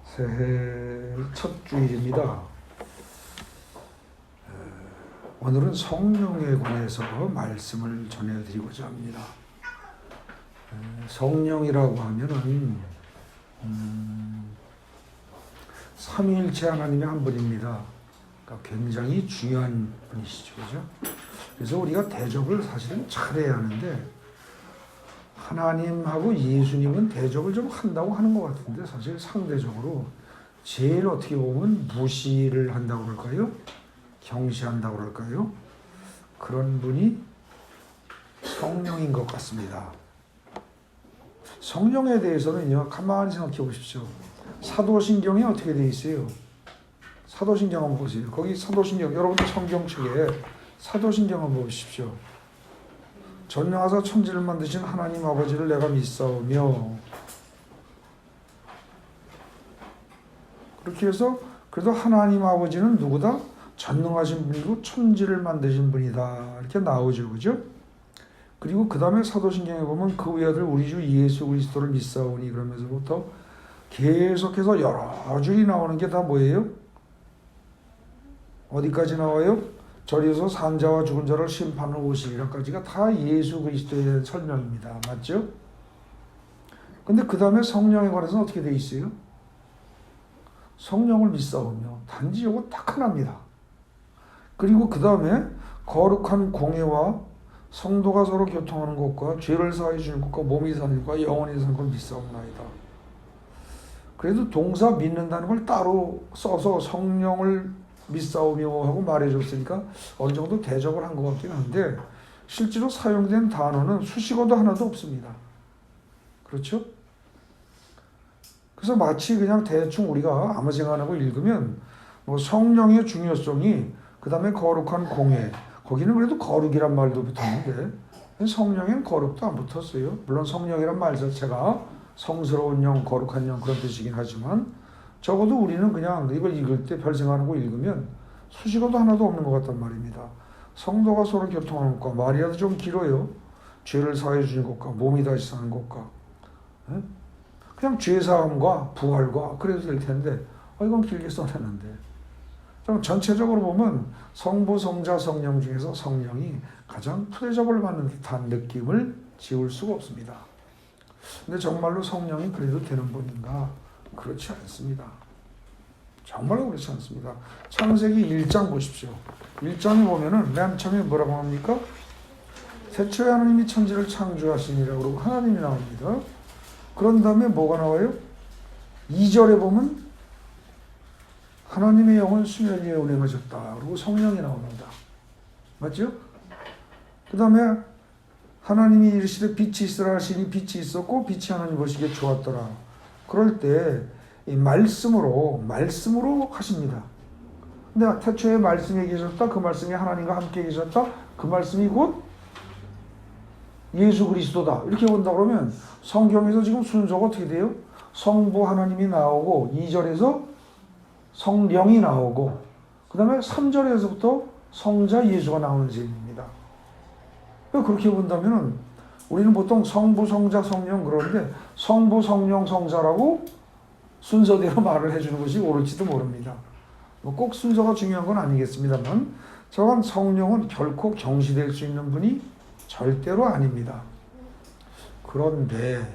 새해 첫 주일입니다. 오늘은 성령에 관해서 말씀을 전해드리고자 합니다. 성령이라고 하면은 삼위일체 하나님의 한 분입니다. 그러니까 굉장히 중요한 분이시죠, 그죠? 그래서 우리가 대접을 사실은 잘해야 하는데 하나님하고 예수님은 대접을 좀 한다고 하는 것 같은데 사실 상대적으로 제일 어떻게 보면 무시를 한다고 그럴까요? 경시한다고 그럴까요? 그런 분이 성령인 것 같습니다. 성령에 대해서는요, 가만히 생각해 보십시오. 사도신경에 어떻게 되어 있어요? 사도신경 한번 보세요. 거기 사도신경, 여러분들 성경책에 사도신경 한번 보십시오. 전능하사 천지를 만드신 하나님 아버지를 내가 믿사오며, 그렇게 해서 그래도 하나님 아버지는 누구다? 전능하신 분이고 천지를 만드신 분이다, 이렇게 나오죠, 그죠? 그리고 그 다음에 사도신경에 보면 그 외아들 우리 주 예수 그리스도를 믿사오니, 그러면서부터 계속해서 여러 줄이 나오는 게 다 뭐예요? 어디까지 나와요? 저리서 산자와 죽은 자를 심판을 오시리라까지가 다 예수 그리스도에 대한 설명입니다. 맞죠? 근데 그 다음에 성령에 관해서는 어떻게 되어 있어요? 성령을 믿사오며, 단지 요거 딱 하나입니다. 그리고 그 다음에 거룩한 공예와 성도가 서로 교통하는 것과 죄를 사하여 주는 것과 몸이 사는 것과 영원히 사는 걸 믿사옵나이다. 그래도 동사 믿는다는 걸 따로 써서 성령을 믿사오며 하고 말해줬으니까 어느 정도 대접을 한 것 같긴 한데 실제로 사용된 단어는 수식어도 하나도 없습니다. 그렇죠? 그래서 마치 그냥 대충 우리가 아무 생각 안 하고 읽으면 뭐 성령의 중요성이, 그 다음에 거룩한 공예, 거기는 그래도 거룩이란 말도 붙었는데 성령에는 거룩도 안 붙었어요. 물론 성령이란 말 자체가 성스러운 영, 거룩한 영 그런 뜻이긴 하지만 적어도 우리는 그냥 이걸 읽을 때 별 생각 안 하고 읽으면 수식어도 하나도 없는 것 같단 말입니다. 성도가 서로 교통하는 것과, 말이라도 좀 길어요. 죄를 사해 주는 것과 몸이 다시 사는 것과, 그냥 죄사함과 부활과 그래도 될 텐데 이건 길게 써놨는데, 좀 전체적으로 보면 성부, 성자, 성령 중에서 성령이 가장 프레접을 받는 듯한 느낌을 지울 수가 없습니다. 근데 정말로 성령이 그래도 되는 분인가? 그렇지 않습니다. 정말로 그렇지 않습니다. 창세기 1장 보십시오. 1장에 보면은 맨 처음에 뭐라고 합니까? 태초에 하나님이 천지를 창조하시니라 그러고 하나님이 나옵니다. 그런 다음에 뭐가 나와요? 2절에 보면 하나님의 영은 수면 위에 운행하셨다, 그리고 성령이 나옵니다. 맞죠? 그 다음에 하나님이 이르시되 빛이 있으라 하시니 빛이 있었고 빛이 하나님 보시기에 좋았더라. 그럴 때 이 말씀으로 하십니다. 근데 태초에 말씀이 계셨다, 그 말씀이 하나님과 함께 계셨다, 그 말씀이 곧 예수 그리스도다, 이렇게 본다 그러면 성경에서 지금 순서가 어떻게 돼요? 성부 하나님이 나오고 2절에서 성령이 나오고 그 다음에 3절에서부터 성자 예수가 나오는 셈입니다. 그렇게 본다면 우리는 보통 성부, 성자, 성령 그러는데 성부, 성령, 성자라고 순서대로 말을 해주는 것이 옳을지도 모릅니다. 꼭 순서가 중요한 건 아니겠습니다만 저건 성령은 결코 경시될 수 있는 분이 절대로 아닙니다. 그런데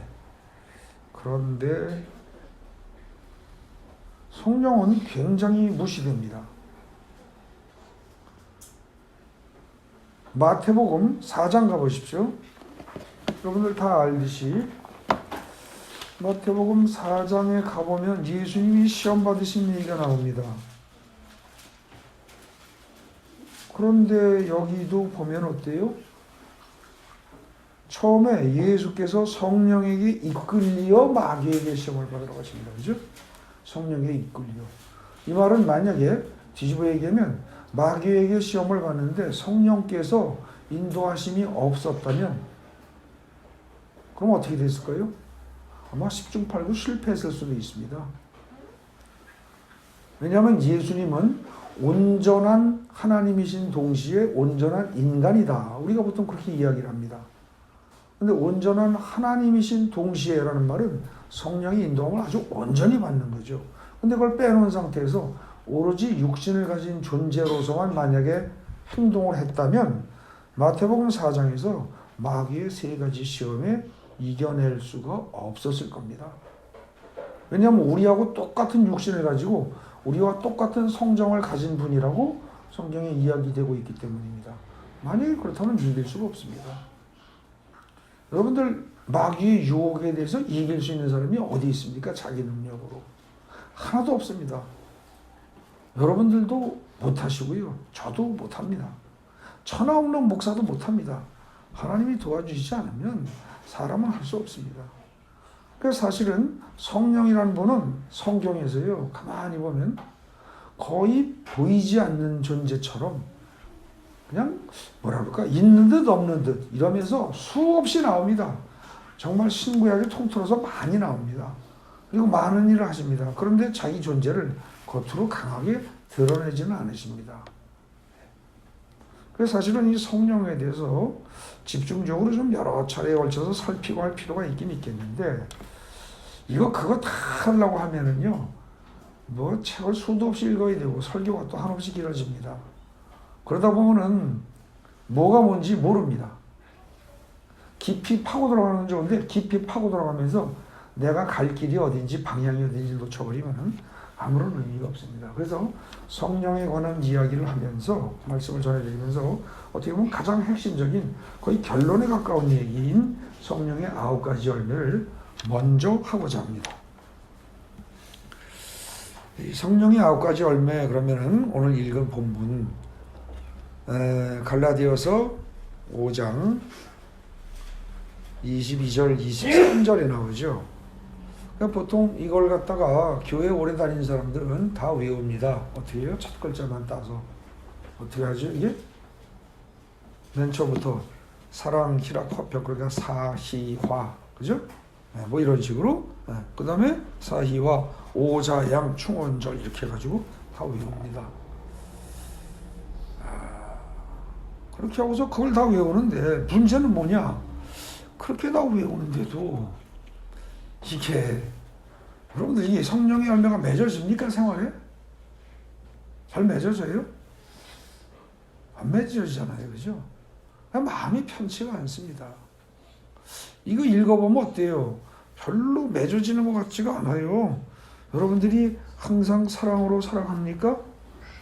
성령은 굉장히 무시됩니다. 마태복음 4장 가보십시오. 여러분들 다 알듯이 마태복음 4장에 가보면 예수님이 시험 받으신 얘기가 나옵니다. 그런데 여기도 보면 어때요? 처음에 예수께서 성령에게 이끌려 마귀에게 시험을 받으러 가십니다. 그죠? 성령에게 이끌려. 이 말은 만약에 뒤집어 얘기하면 마귀에게 시험을 받는데 성령께서 인도하심이 없었다면 그럼 어떻게 됐을까요? 아마 10중 8구 실패했을 수도 있습니다. 왜냐하면 예수님은 온전한 하나님이신 동시에 온전한 인간이다. 우리가 보통 그렇게 이야기를 합니다. 근데 온전한 하나님이신 동시에라는 말은 성령의 인도함을 아주 온전히 받는 거죠. 근데 그걸 빼놓은 상태에서 오로지 육신을 가진 존재로서만 만약에 행동을 했다면 마태복음 4장에서 마귀의 세 가지 시험에 이겨낼 수가 없었을 겁니다. 왜냐하면 우리하고 똑같은 육신을 가지고 우리와 똑같은 성정을 가진 분이라고 성경에 이야기되고 있기 때문입니다. 만약에 그렇다면 이길 수가 없습니다. 여러분들 마귀의 유혹에 대해서 이길 수 있는 사람이 어디 있습니까? 자기 능력으로. 하나도 없습니다. 여러분들도 못하시고요. 저도 못합니다. 천하없는 목사도 못합니다. 하나님이 도와주시지 않으면 사람은 할 수 없습니다. 그래서 사실은 성령이라는 분은 성경에서요, 가만히 보면 거의 보이지 않는 존재처럼 그냥 뭐라 그럴까, 있는 듯 없는 듯 이러면서 수없이 나옵니다. 정말 신구약이 통틀어서 많이 나옵니다. 그리고 많은 일을 하십니다. 그런데 자기 존재를 겉으로 강하게 드러내지는 않으십니다. 그래서 사실은 이 성령에 대해서 집중적으로 좀 여러 차례에 걸쳐서 살피고 할 필요가 있긴 있겠는데, 그거 다 하려고 하면은요, 뭐 책을 수도 없이 읽어야 되고 설교가 또 한없이 길어집니다. 그러다 보면은 뭐가 뭔지 모릅니다. 깊이 파고 들어가는 건 좋은데 깊이 파고 들어가면서 내가 갈 길이 어딘지 방향이 어딘지 놓쳐버리면은 아무런 의미가 없습니다. 그래서 성령에 관한 이야기를 하면서 말씀을 전해드리면서 어떻게 보면 가장 핵심적인 거의 결론에 가까운 얘기인 성령의 9가지 열매를 먼저 하고자 합니다. 이 성령의 9가지 열매, 그러면은 오늘 읽은 본문 갈라디아서 5장 22절 23절에 나오죠. 그러니까 보통 이걸 갖다가 교회 오래 다닌 사람들은 다 외웁니다. 어떻게 해요? 첫 글자만 따서 어떻게 하죠? 이게 맨 처음부터 사랑, 희락, 화평, 그러니까 사희화, 그죠? 네, 뭐 이런 식으로. 네. 그 다음에 사희화, 오자양, 충원절 이렇게 해가지고 다 외웁니다. 그렇게 하고서 그걸 다 외우는데 문제는 뭐냐? 그렇게 다 외우는데도 이게 여러분들이 성령의 열매가 맺어집니까? 생활에? 잘 맺어져요? 안 맺어지잖아요. 그죠? 마음이 편치가 않습니다. 이거 읽어보면 어때요? 별로 맺어지는 것 같지가 않아요. 여러분들이 항상 사랑으로 살아갑니까?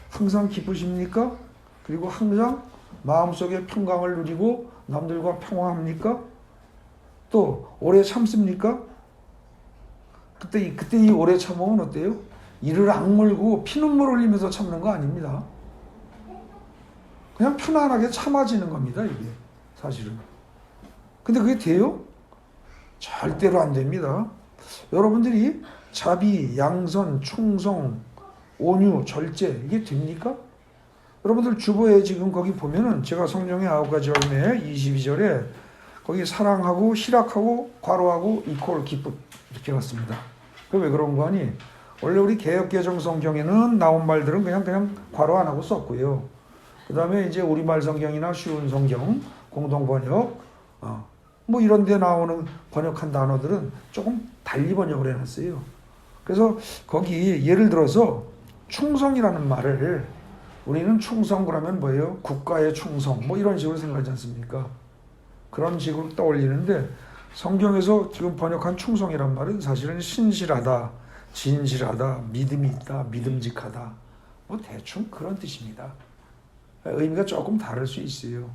항상 기쁘십니까? 그리고 항상 마음속에 평강을 누리고 남들과 평화합니까? 또 오래 참습니까? 그때 이 오래 참으면 어때요? 이를 악물고 피눈물 흘리면서 참는 거 아닙니다. 그냥 편안하게 참아지는 겁니다, 이게 사실은. 근데 그게 돼요? 절대로 안 됩니다. 여러분들이 자비, 양선, 충성, 온유, 절제 이게 됩니까? 여러분들 주보에 지금 거기 보면은 제가 성령의 9가지 열매 22절에 거기 사랑하고 희락하고 과로하고 이퀄 기쁨 이렇게 났습니다. 그 왜 그런 거 아니? 원래 우리 개역개정 성경에는 나온 말들은 그냥 괄호 안 하고 썼고요. 그 다음에 이제 우리말 성경이나 쉬운 성경, 공동번역, 뭐 이런 데 나오는 번역한 단어들은 조금 달리 번역을 해놨어요. 그래서 거기 예를 들어서 충성이라는 말을 우리는 충성 그러면 뭐예요? 국가의 충성 뭐 이런 식으로 생각하지 않습니까? 그런 식으로 떠올리는데 성경에서 지금 번역한 충성이란 말은 사실은 신실하다, 진실하다, 믿음이 있다, 믿음직하다 뭐 대충 그런 뜻입니다. 의미가 조금 다를 수 있어요.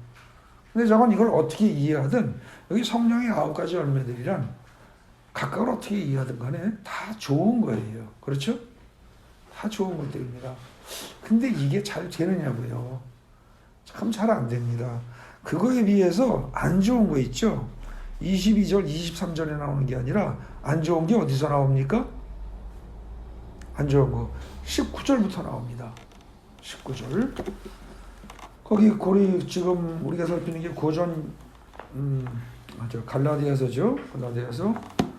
근데 저건 이걸 어떻게 이해하든 여기 성령의 9가지 열매들이란 각각을 어떻게 이해하든 간에 다 좋은 거예요. 그렇죠? 다 좋은 것들입니다. 근데 이게 잘 되느냐고요. 참 잘 안 됩니다. 그거에 비해서 안 좋은 거 있죠? 22절, 23절에 나오는 게 아니라 안 좋은 게 어디서 나옵니까? 안 좋은 거 19절부터 나옵니다. 19절. 거기 지금 우리가 살피는 게 고전 갈라디아서죠. 갈라디아서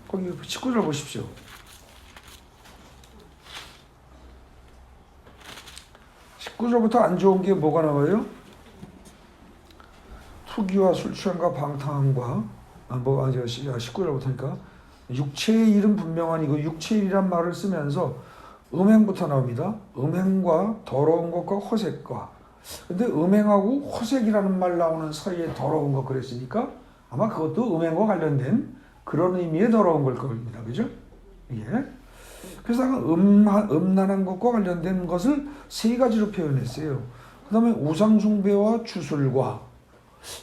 거기 19절 보십시오. 19절부터 안 좋은 게 뭐가 나와요? 투기와 술 취함과 방탕함과 19절부터 하니까 육체의 일은 분명하니 그 육체의 일이란 말을 쓰면서 음행부터 나옵니다. 음행과 더러운 것과 호색과. 근데 음행하고 호색이라는 말 나오는 사이에 더러운 것 그랬으니까 아마 그것도 음행과 관련된 그런 의미의 더러운 걸 겁니다. 그죠? 예. 그래서 음란한 것과 관련된 것을 세 가지로 표현했어요. 그 다음에 우상숭배와 주술과.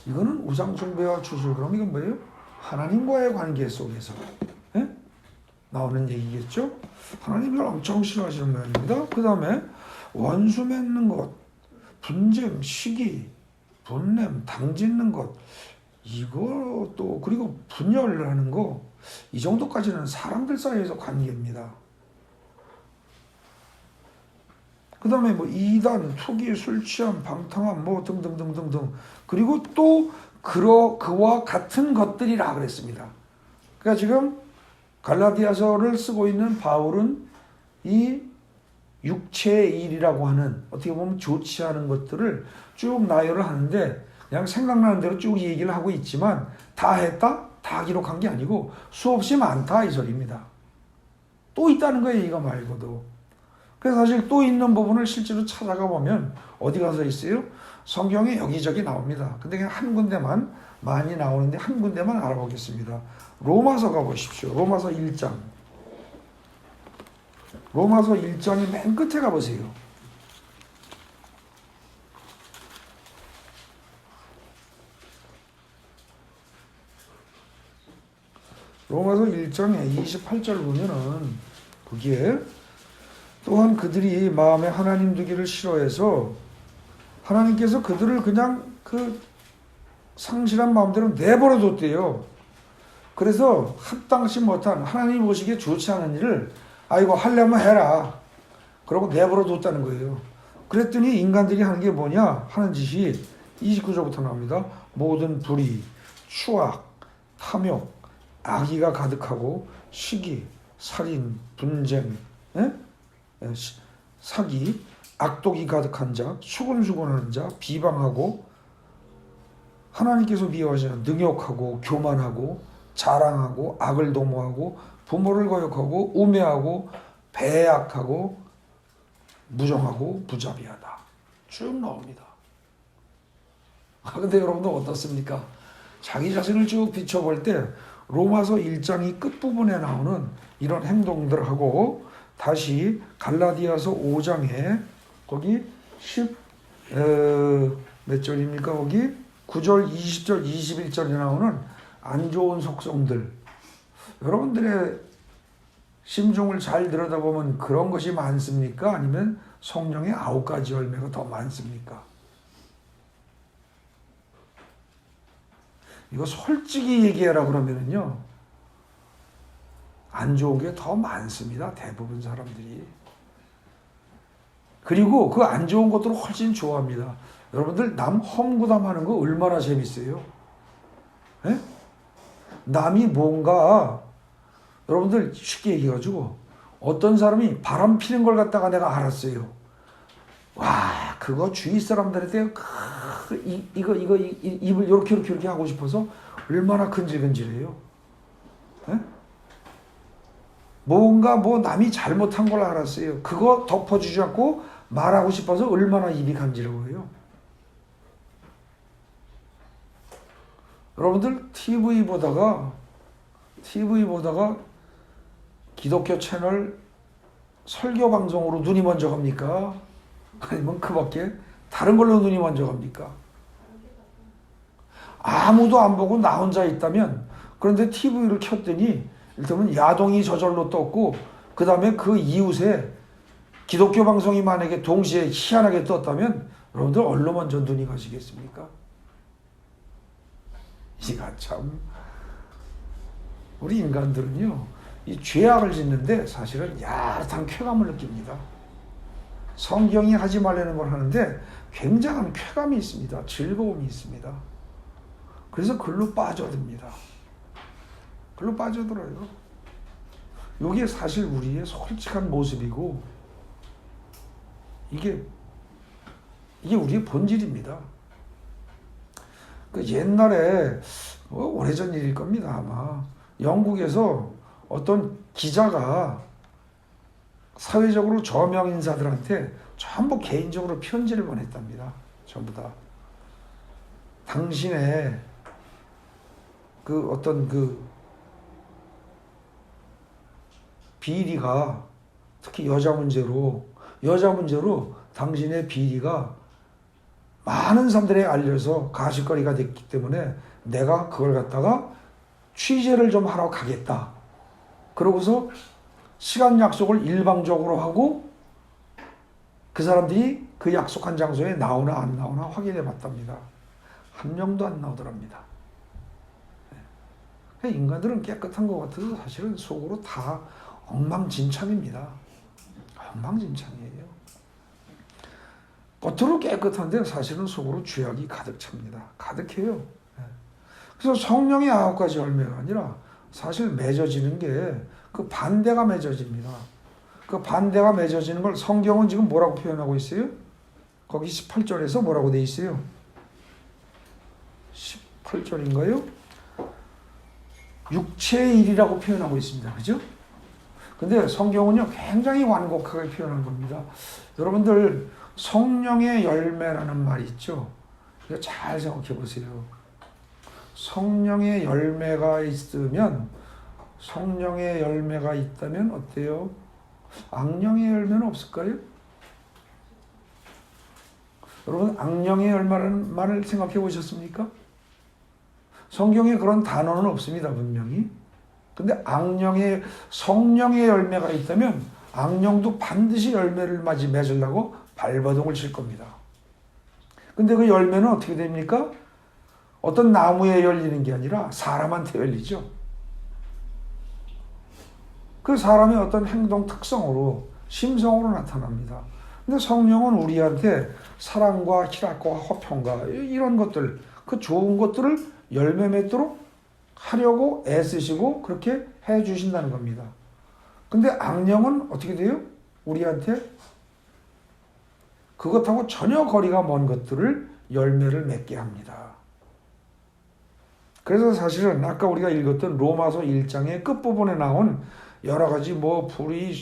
이거는 우상숭배와 주술. 그럼 이건 뭐예요? 하나님과의 관계 속에서 나오는 얘기겠죠. 하나님을 엄청 싫어하시는 모양입니다. 그 다음에 원수 맺는 것, 분쟁, 시기, 분냄, 당짓는 것, 이거 또 그리고 분열하는 거, 이 정도까지는 사람들 사이에서 관계입니다. 그 다음에 뭐 이단, 투기, 술 취함, 방탕함 뭐 등등등등등. 그리고 또 그와 같은 것들이라 그랬습니다. 그러니까 지금 갈라디아서를 쓰고 있는 바울은 이 육체의 일이라고 하는 어떻게 보면 좋지 않은 것들을 쭉 나열을 하는데 그냥 생각나는 대로 쭉 얘기를 하고 있지만 다 했다? 다 기록한 게 아니고 수없이 많다 이 소리입니다. 또 있다는 거예요. 이거 말고도. 그래서 사실 또 있는 부분을 실제로 찾아가 보면 어디 가서 있어요? 성경에 여기저기 나옵니다. 근데 그냥 한 군데만 많이 나오는데 한 군데만 알아보겠습니다. 로마서 가보십시오. 로마서 1장. 로마서 1장의 맨 끝에 가보세요. 로마서 1장에 28절 보면은 거기에 또한 그들이 마음에 하나님 두기를 싫어해서 하나님께서 그들을 그냥 그 상실한 마음대로 내버려 뒀대요. 그래서 합당치 못한 하나님 보시기에 좋지 않은 일을 아이고 하려면 해라. 그러고 내버려 뒀다는 거예요. 그랬더니 인간들이 하는 게 뭐냐? 하는 짓이 29절부터 나옵니다. 모든 불의, 추악, 탐욕, 악의가 가득하고 시기, 살인, 분쟁, 사기, 악독이 가득한 자, 수군수군하는 자, 비방하고 하나님께서 미워하시는 능욕하고 교만하고 자랑하고 악을 도모하고 부모를 거역하고 우매하고 배약하고 무정하고 무자비하다. 쭉 나옵니다. 근데 여러분들 어떻습니까? 자기 자신을 쭉 비춰볼 때 로마서 1장이 끝부분에 나오는 이런 행동들하고 다시 갈라디아서 5장에 거기 몇 절입니까? 거기 9절, 20절, 21절에 나오는 안 좋은 속성들. 여러분들의 심중을 잘 들여다보면 그런 것이 많습니까? 아니면 성령의 9가지 열매가 더 많습니까? 이거 솔직히 얘기해라 그러면은요, 안 좋은 게 더 많습니다. 대부분 사람들이. 그리고 그 안 좋은 것들을 훨씬 좋아합니다. 여러분들 남 험구담하는 거 얼마나 재밌어요? 에? 남이 뭔가 여러분들 쉽게 얘기해가지고 어떤 사람이 바람 피는 걸 갖다가 내가 알았어요. 와, 그거 주위 사람들한테 이거 입을 이렇게 하고 싶어서 얼마나 근질근질해요. 에? 뭔가 남이 잘못한 걸 알았어요. 그거 덮어주지 않고 말하고 싶어서 얼마나 입이 간지러워요. 여러분들 TV 보다가 기독교 채널 설교 방송으로 눈이 먼저 갑니까? 아니면 그 밖에 다른 걸로 눈이 먼저 갑니까? 아무도 안 보고 나 혼자 있다면, 그런데 TV를 켰더니 일단은 야동이 저절로 떴고 그 다음에 그 이웃에 기독교 방송이 만약에 동시에 희한하게 떴다면 여러분들 얼로 먼저 눈이 가시겠습니까? 이가 참, 우리 인간들은요, 이 죄악을 짓는데 사실은 야릇한 쾌감을 느낍니다. 성경이 하지 말라는 걸 하는데 굉장한 쾌감이 있습니다. 즐거움이 있습니다. 그래서 글로 빠져듭니다. 글로 빠져들어요. 이게 사실 우리의 솔직한 모습이고 이게 우리의 본질입니다. 그 옛날에 오래전 일일 겁니다. 아마 영국에서 어떤 기자가 사회적으로 저명 인사들한테 전부 개인적으로 편지를 보냈답니다. 전부 다. 당신의 그 어떤 그 비리가, 특히 여자 문제로 당신의 비리가 많은 사람들에게 알려서 가십거리가 됐기 때문에 내가 그걸 갖다가 취재를 좀 하러 가겠다. 그러고서 시간 약속을 일방적으로 하고 그 사람들이 그 약속한 장소에 나오나 안 나오나 확인해 봤답니다. 한 명도 안 나오더랍니다. 인간들은 깨끗한 것 같아도 사실은 속으로 다 엉망진창입니다. 엉망진창이에요. 겉으로 깨끗한데 사실은 속으로 죄악이 가득 찹니다. 가득해요. 그래서 성령의 9가지 열매가 아니라 사실 맺어지는 게 그 반대가 맺어집니다. 그 반대가 맺어지는 걸 성경은 지금 뭐라고 표현하고 있어요? 거기 18절에서 뭐라고 돼 있어요? 18절인가요? 육체의 일이라고 표현하고 있습니다. 그죠? 근데 성경은요, 굉장히 완곡하게 표현한 겁니다. 여러분들, 성령의 열매라는 말이 있죠? 이거 잘 생각해 보세요. 성령의 열매가 있다면 어때요? 악령의 열매는 없을까요? 여러분, 악령의 열매라는 말을 생각해 보셨습니까? 성경에 그런 단어는 없습니다, 분명히. 근데 성령의 열매가 있다면 악령도 반드시 열매를 맺으려고 발버둥을 칠 겁니다. 근데 그 열매는 어떻게 됩니까? 어떤 나무에 열리는 게 아니라 사람한테 열리죠. 그 사람의 어떤 행동 특성으로, 심성으로 나타납니다. 근데 성령은 우리한테 사랑과 희락과 화평과 이런 것들, 그 좋은 것들을 열매 맺도록 하려고 애쓰시고 그렇게 해 주신다는 겁니다. 근데 악령은 어떻게 돼요? 우리한테 그것하고 전혀 거리가 먼 것들을 열매를 맺게 합니다. 그래서 사실은 아까 우리가 읽었던 로마서 1장의 끝부분에 나온 여러 가지 불의,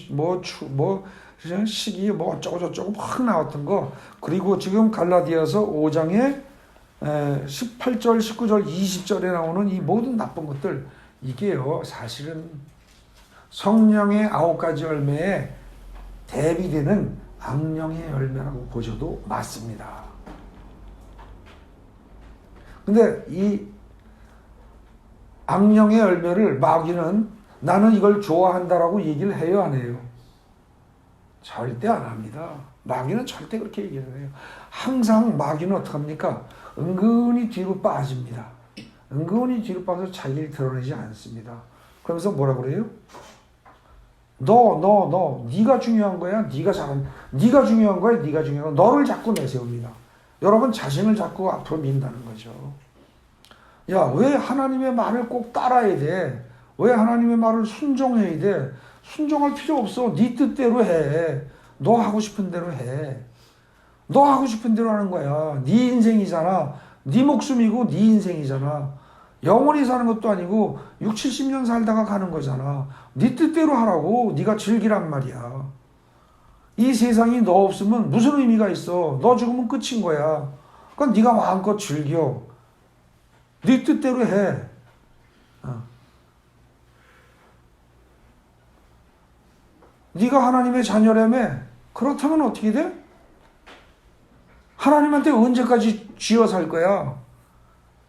시기, 어쩌고저쩌고 막 나왔던 거, 그리고 지금 갈라디아서 5장에 18절, 19절, 20절에 나오는 이 모든 나쁜 것들, 이게요, 사실은 성령의 9가지 열매에 대비되는 악령의 열매라고 보셔도 맞습니다. 근데 이 악령의 열매를 마귀는 나는 이걸 좋아한다라고 얘기를 해요, 안 해요? 절대 안 합니다. 마귀는 절대 그렇게 얘기를 해요. 항상 마귀는 어떡합니까? 은근히 뒤로 빠집니다. 은근히 뒤로 빠져서 자기를 드러내지 않습니다. 그러면서 뭐라 그래요? 네가 중요한 거야. 네가 중요한 거야. 네가 중요한 거야. 너를 자꾸 내세웁니다. 여러분 자신을 자꾸 앞으로 민다는 거죠. 야, 왜 하나님의 말을 꼭 따라야 돼? 왜 하나님의 말을 순종해야 돼? 순종할 필요 없어. 네 뜻대로 해. 너 하고 싶은 대로 해. 너 하고 싶은 대로 하는 거야. 네 인생이잖아. 네 목숨이고 네 인생이잖아. 영원히 사는 것도 아니고 60, 70년 살다가 가는 거잖아. 네 뜻대로 하라고. 네가 즐기란 말이야. 이 세상이 너 없으면 무슨 의미가 있어. 너 죽으면 끝인 거야. 그러니까 네가 마음껏 즐겨. 네 뜻대로 해. 네가 하나님의 자녀라며. 그렇다면 어떻게 돼? 하나님한테 언제까지 쥐어 살 거야?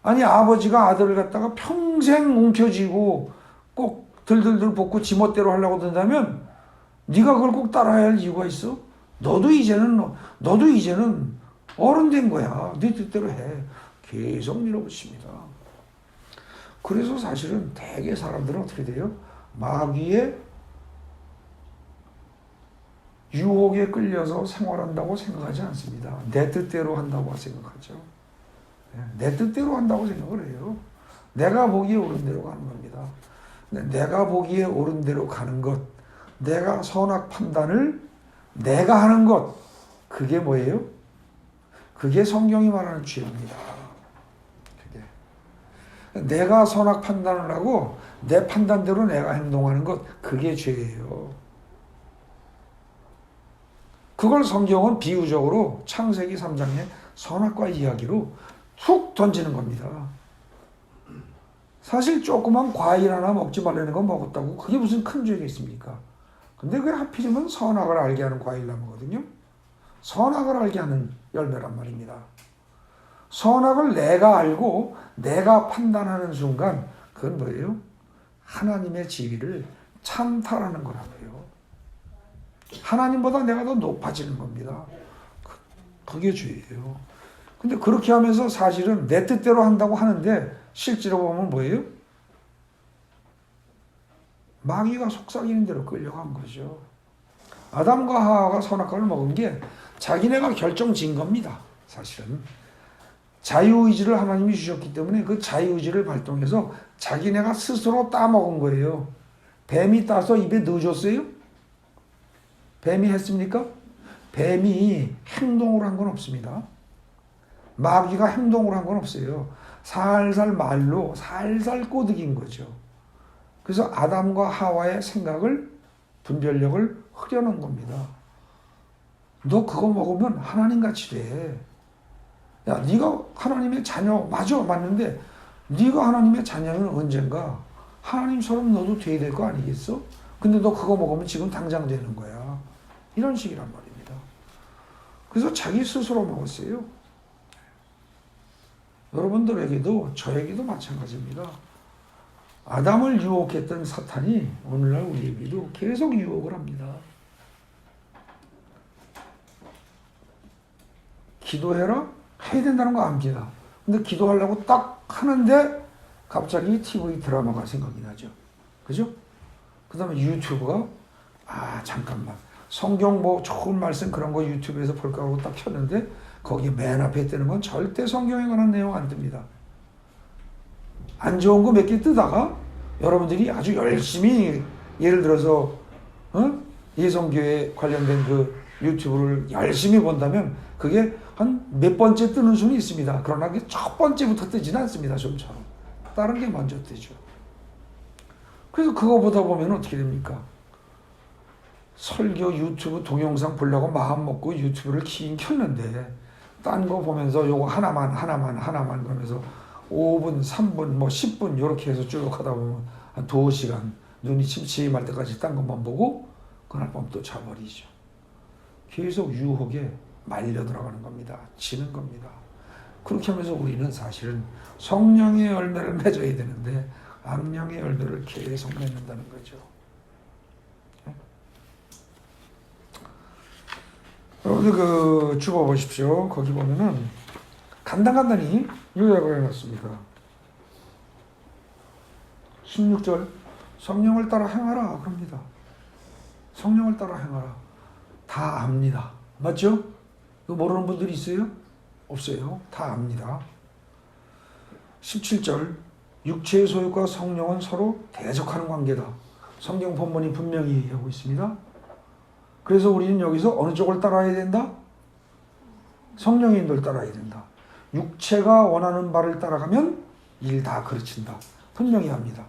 아니, 아버지가 아들을 갖다가 평생 움켜쥐고 꼭 들들들 볶고 지멋대로 하려고 든다면 네가 그걸 꼭 따라야 할 이유가 있어? 너도 이제는 어른 된 거야. 네 뜻대로 해. 계속 밀어붙입니다. 그래서 사실은 대개 사람들은 어떻게 돼요? 마귀의 유혹에 끌려서 생활한다고 생각하지 않습니다. 내 뜻대로 한다고 생각하죠. 내 뜻대로 한다고 생각을 해요. 내가 보기에 옳은 대로 가는 겁니다. 내가 보기에 옳은 대로 가는 것, 내가 선악 판단을 내가 하는 것, 그게 뭐예요? 그게 성경이 말하는 죄입니다. 내가 선악 판단을 하고 내 판단대로 내가 행동하는 것, 그게 죄예요. 그걸 성경은 비유적으로 창세기 3장의 선악과 이야기로 툭 던지는 겁니다. 사실 조그만 과일 하나 먹지 말라는 거 먹었다고 그게 무슨 큰 죄겠습니까? 근데 그게 하필이면 선악을 알게 하는 과일나무거든요. 선악을 알게 하는 열매란 말입니다. 선악을 내가 알고 내가 판단하는 순간 그건 뭐예요? 하나님의 지위를 찬탈하는 거라고요. 하나님보다 내가 더 높아지는 겁니다. 그게 죄예요. 근데 그렇게 하면서 사실은 내 뜻대로 한다고 하는데 실제로 보면 뭐예요? 마귀가 속삭이는 대로 끌려간 거죠. 아담과 하와가 선악과를 먹은 게 자기네가 결정진 겁니다. 사실은. 자유의지를 하나님이 주셨기 때문에 그 자유의지를 발동해서 자기네가 스스로 따먹은 거예요. 뱀이 따서 입에 넣어줬어요? 뱀이 했습니까? 뱀이 행동으로 한 건 없습니다. 마귀가 행동으로 한 건 없어요. 살살 말로 살살 꼬드긴 거죠. 그래서 아담과 하와의 생각을, 분별력을 흐려놓은 겁니다. 너 그거 먹으면 하나님같이 돼. 야, 네가 하나님의 자녀 맞는데 네가 하나님의 자녀는 언젠가 하나님처럼 너도 돼야 될 거 아니겠어? 근데 너 그거 먹으면 지금 당장 되는 거야. 이런 식이란 말입니다. 그래서 자기 스스로 먹었어요. 여러분들에게도 저에게도 마찬가지입니다. 아담을 유혹했던 사탄이 오늘날 우리에게도 계속 유혹을 합니다. 기도해라? 해야 된다는 거 압니다. 근데 기도하려고 딱 하는데 갑자기 TV 드라마가 생각이 나죠. 그죠? 그 다음에 유튜브가 잠깐만 성경 뭐 좋은 말씀 그런 거 유튜브에서 볼까 하고 딱 켰는데 거기 맨 앞에 뜨는 건 절대 성경에 관한 내용 안 뜹니다. 안 좋은 거 몇 개 뜨다가 여러분들이 아주 열심히 예를 들어서 예성교회 관련된 그 유튜브를 열심히 본다면 그게 한 몇 번째 뜨는 수는 있습니다. 그러나 그게 첫 번째부터 뜨지는 않습니다. 좀처럼. 다른 게 먼저 뜨죠. 그래서 그거 보다 보면 어떻게 됩니까? 설교 유튜브 동영상 보려고 마음 먹고 유튜브를 긴 켰는데 딴 거 보면서 요거 하나만 그러면서 5분, 3분, 뭐 10분 이렇게 해서 쭉 하다 보면 한 2시간 눈이 침침할 때까지 딴 것만 보고 그날 밤 또 자버리죠. 계속 유혹에 말려 들어가는 겁니다. 지는 겁니다. 그렇게 하면서 우리는 사실은 성령의 열매를 맺어야 되는데 악령의 열매를 계속 맺는다는 거죠. 여러분들 그 주보 보십시오. 거기 보면은 간단히 요약을 해놨습니다. 16절 성령을 따라 행하라 그럽니다. 성령을 따라 행하라. 다 압니다. 맞죠? 이거 모르는 분들이 있어요? 없어요. 다 압니다. 17절 육체의 소욕과 성령은 서로 대적하는 관계다. 성경 본문이 분명히 얘기하고 있습니다. 그래서 우리는 여기서 어느 쪽을 따라야 된다? 성령의 인도를 따라야 된다. 육체가 원하는 바를 따라가면 일 다 그르친다. 분명히 합니다.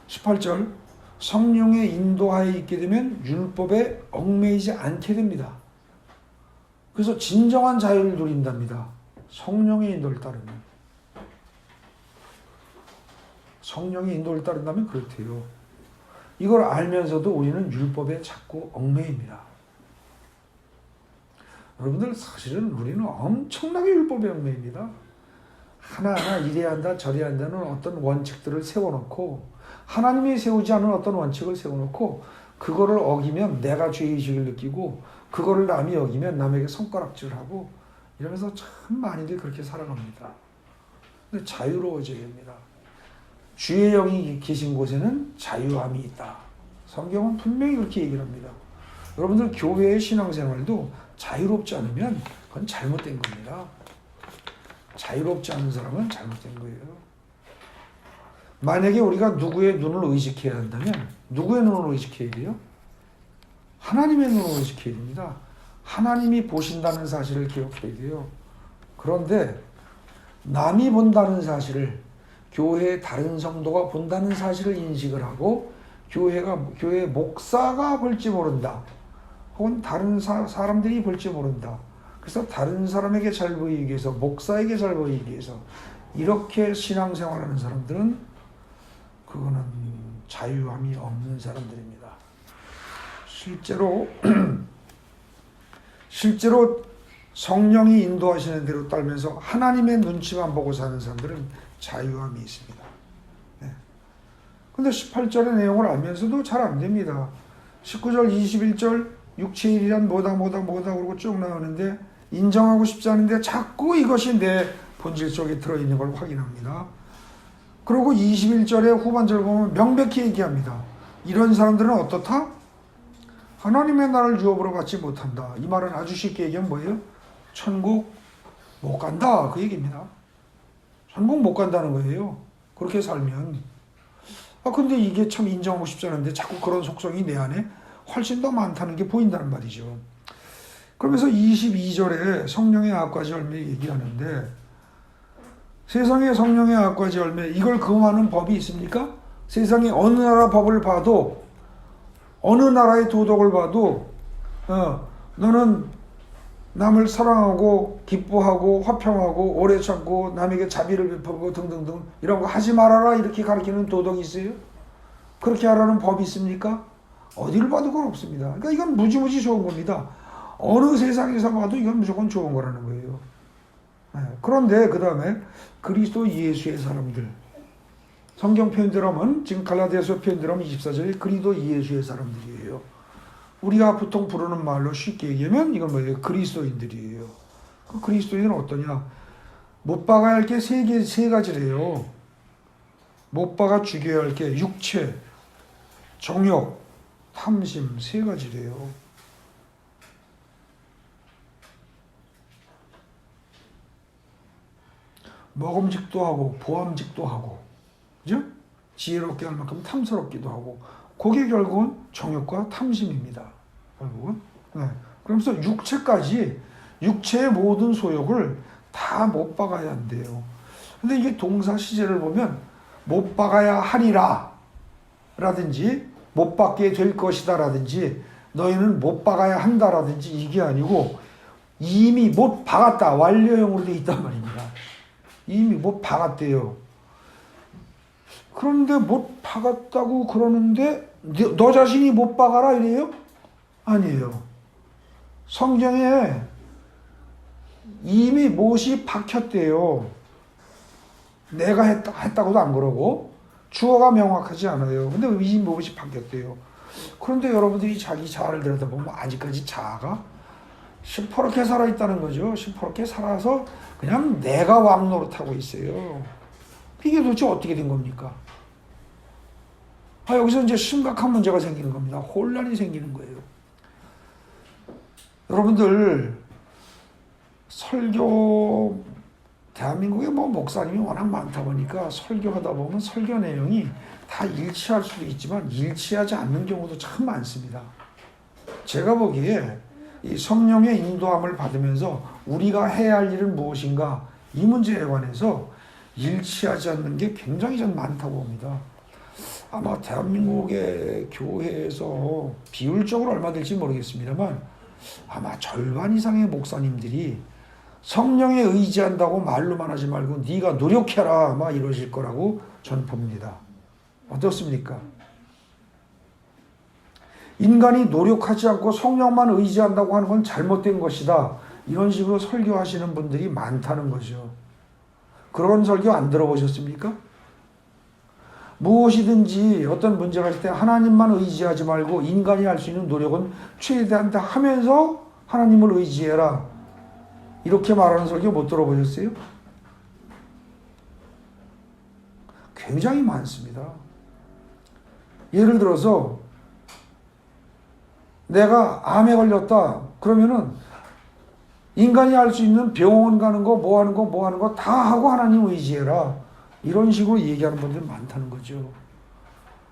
18절 성령의 인도하에 있게 되면 율법에 얽매이지 않게 됩니다. 그래서 진정한 자유를 누린답니다. 성령의 인도를 따르면. 성령의 인도를 따른다면 그렇대요. 이걸 알면서도 우리는 율법에 자꾸 얽매입니다. 여러분들 사실은 우리는 엄청나게 율법에 얽매입니다. 하나하나 이래야 한다 저래야 한다는 어떤 원칙들을 세워놓고 하나님이 세우지 않은 어떤 원칙을 세워놓고 그거를 어기면 내가 죄의식을 느끼고 그거를 남이 어기면 남에게 손가락질하고 이러면서 참 많이들 그렇게 살아갑니다. 근데 자유로워져야 됩니다. 주의 영이 계신 곳에는 자유함이 있다. 성경은 분명히 그렇게 얘기를 합니다. 여러분들 교회의 신앙생활도 자유롭지 않으면 그건 잘못된 겁니다. 자유롭지 않은 사람은 잘못된 거예요. 만약에 우리가 누구의 눈을 의식해야 한다면 누구의 눈을 의식해야 돼요? 하나님의 눈을 의식해야 됩니다. 하나님이 보신다는 사실을 기억해야 돼요. 그런데 남이 본다는 사실을 교회의 다른 성도가 본다는 사실을 인식을 하고 교회 목사가 볼지 모른다. 혹은 다른 사람들이 볼지 모른다. 그래서 다른 사람에게 잘 보이기 위해서, 목사에게 잘 보이기 위해서 이렇게 신앙생활하는 사람들은 그거는 자유함이 없는 사람들입니다. 실제로 성령이 인도하시는 대로 따르면서 하나님의 눈치만 보고 사는 사람들은 자유함이 있습니다. 근데 18절의 내용을 알면서도 잘 안 됩니다. 19절, 21절 육체일이란 뭐다 그러고 쭉 나오는데 인정하고 싶지 않은데 자꾸 이것이 내 본질 속에 들어있는 걸 확인합니다. 그리고 21절의 후반절 보면 명백히 얘기합니다. 이런 사람들은 어떻다? 하나님의 나라를 유업으로 받지 못한다. 이 말은 아주 쉽게 얘기하면 뭐예요? 천국 못 간다. 그 얘기입니다. 천국 못 간다는 거예요. 그렇게 살면. 근데 이게 참 인정하고 싶지 않은데 자꾸 그런 속성이 내 안에 훨씬 더 많다는 게 보인다는 말이죠. 그러면서 22절에 성령의 악과 열매 얘기하는데 세상의 성령의 악과 열매 이걸 금하는 법이 있습니까? 세상에 어느 나라 법을 봐도 어느 나라의 도덕을 봐도 너는 남을 사랑하고 기뻐하고 화평하고 오래 참고 남에게 자비를 베풀고 등등등 이런 거 하지 말아라 이렇게 가르치는 도덕이 있어요? 그렇게 하라는 법이 있습니까? 어디를 봐도 그건 없습니다. 그러니까 이건 무지무지 좋은 겁니다. 어느 세상에서 봐도 이건 무조건 좋은 거라는 거예요. 그런데 그 다음에 그리스도 예수의 사람들 성경 표현대로 하면 지금 갈라디아서 표현대로 하면 24절에 그리스도 예수의 사람들이에요. 우리가 보통 부르는 말로 쉽게 얘기하면 이건 뭐예요? 그리스도인들이에요. 그 그리스도인은 어떠냐? 못 박아야 할 게 세 가지래요. 못 박아 죽여야 할 게 육체, 정욕, 탐심 세 가지래요. 먹음직도 하고 보암직도 하고 그죠? 지혜롭게 할 만큼 탐스럽기도 하고 그게 결국은 정욕과 탐심입니다. 결국은. 그러면서 육체까지 육체의 모든 소욕을 다 못 박아야 한대요. 근데 이게 동사 시제를 보면 못 박아야 하리라 라든지 못 박게 될 것이다 라든지 너희는 못 박아야 한다 라든지 이게 아니고 이미 못 박았다 완료형으로 되어 있단 말입니다. 이미 못 박았대요. 그런데 못 박았다고 그러는데 너 자신이 못 박아라 이래요? 아니에요. 성경에 이미 못이 박혔대요. 내가 했다고도 안 그러고 주어가 명확하지 않아요. 근데 이미 못이 박혔대요. 그런데 여러분들이 자기 자아를 들여다보면 아직까지 자아가 시퍼렇게 살아있다는 거죠. 시퍼렇게 살아서 그냥 내가 왕 노릇하고 있어요. 이게 도대체 어떻게 된 겁니까? 여기서 이제 심각한 문제가 생기는 겁니다. 혼란이 생기는 거예요. 여러분들 설교 대한민국에 목사님이 워낙 많다 보니까 설교하다 보면 설교 내용이 다 일치할 수도 있지만 일치하지 않는 경우도 참 많습니다. 제가 보기에 이 성령의 인도함을 받으면서 우리가 해야 할 일은 무엇인가 이 문제에 관해서 일치하지 않는 게 굉장히 좀 많다고 봅니다. 아마 대한민국의 교회에서 비율적으로 얼마 될지 모르겠습니다만 아마 절반 이상의 목사님들이 성령에 의지한다고 말로만 하지 말고 네가 노력해라 막 이러실 거라고 저는 봅니다. 어떻습니까? 인간이 노력하지 않고 성령만 의지한다고 하는 건 잘못된 것이다. 이런 식으로 설교하시는 분들이 많다는 거죠. 그런 설교 안 들어보셨습니까? 무엇이든지 어떤 문제가 있을 때 하나님만 의지하지 말고 인간이 할 수 있는 노력은 최대한 다 하면서 하나님을 의지해라. 이렇게 말하는 설교 못 들어보셨어요? 굉장히 많습니다. 예를 들어서 내가 암에 걸렸다. 그러면은 인간이 할 수 있는 병원 가는 거, 뭐 하는 거 다 하고 하나님 의지해라. 이런 식으로 얘기하는 분들이 많다는 거죠.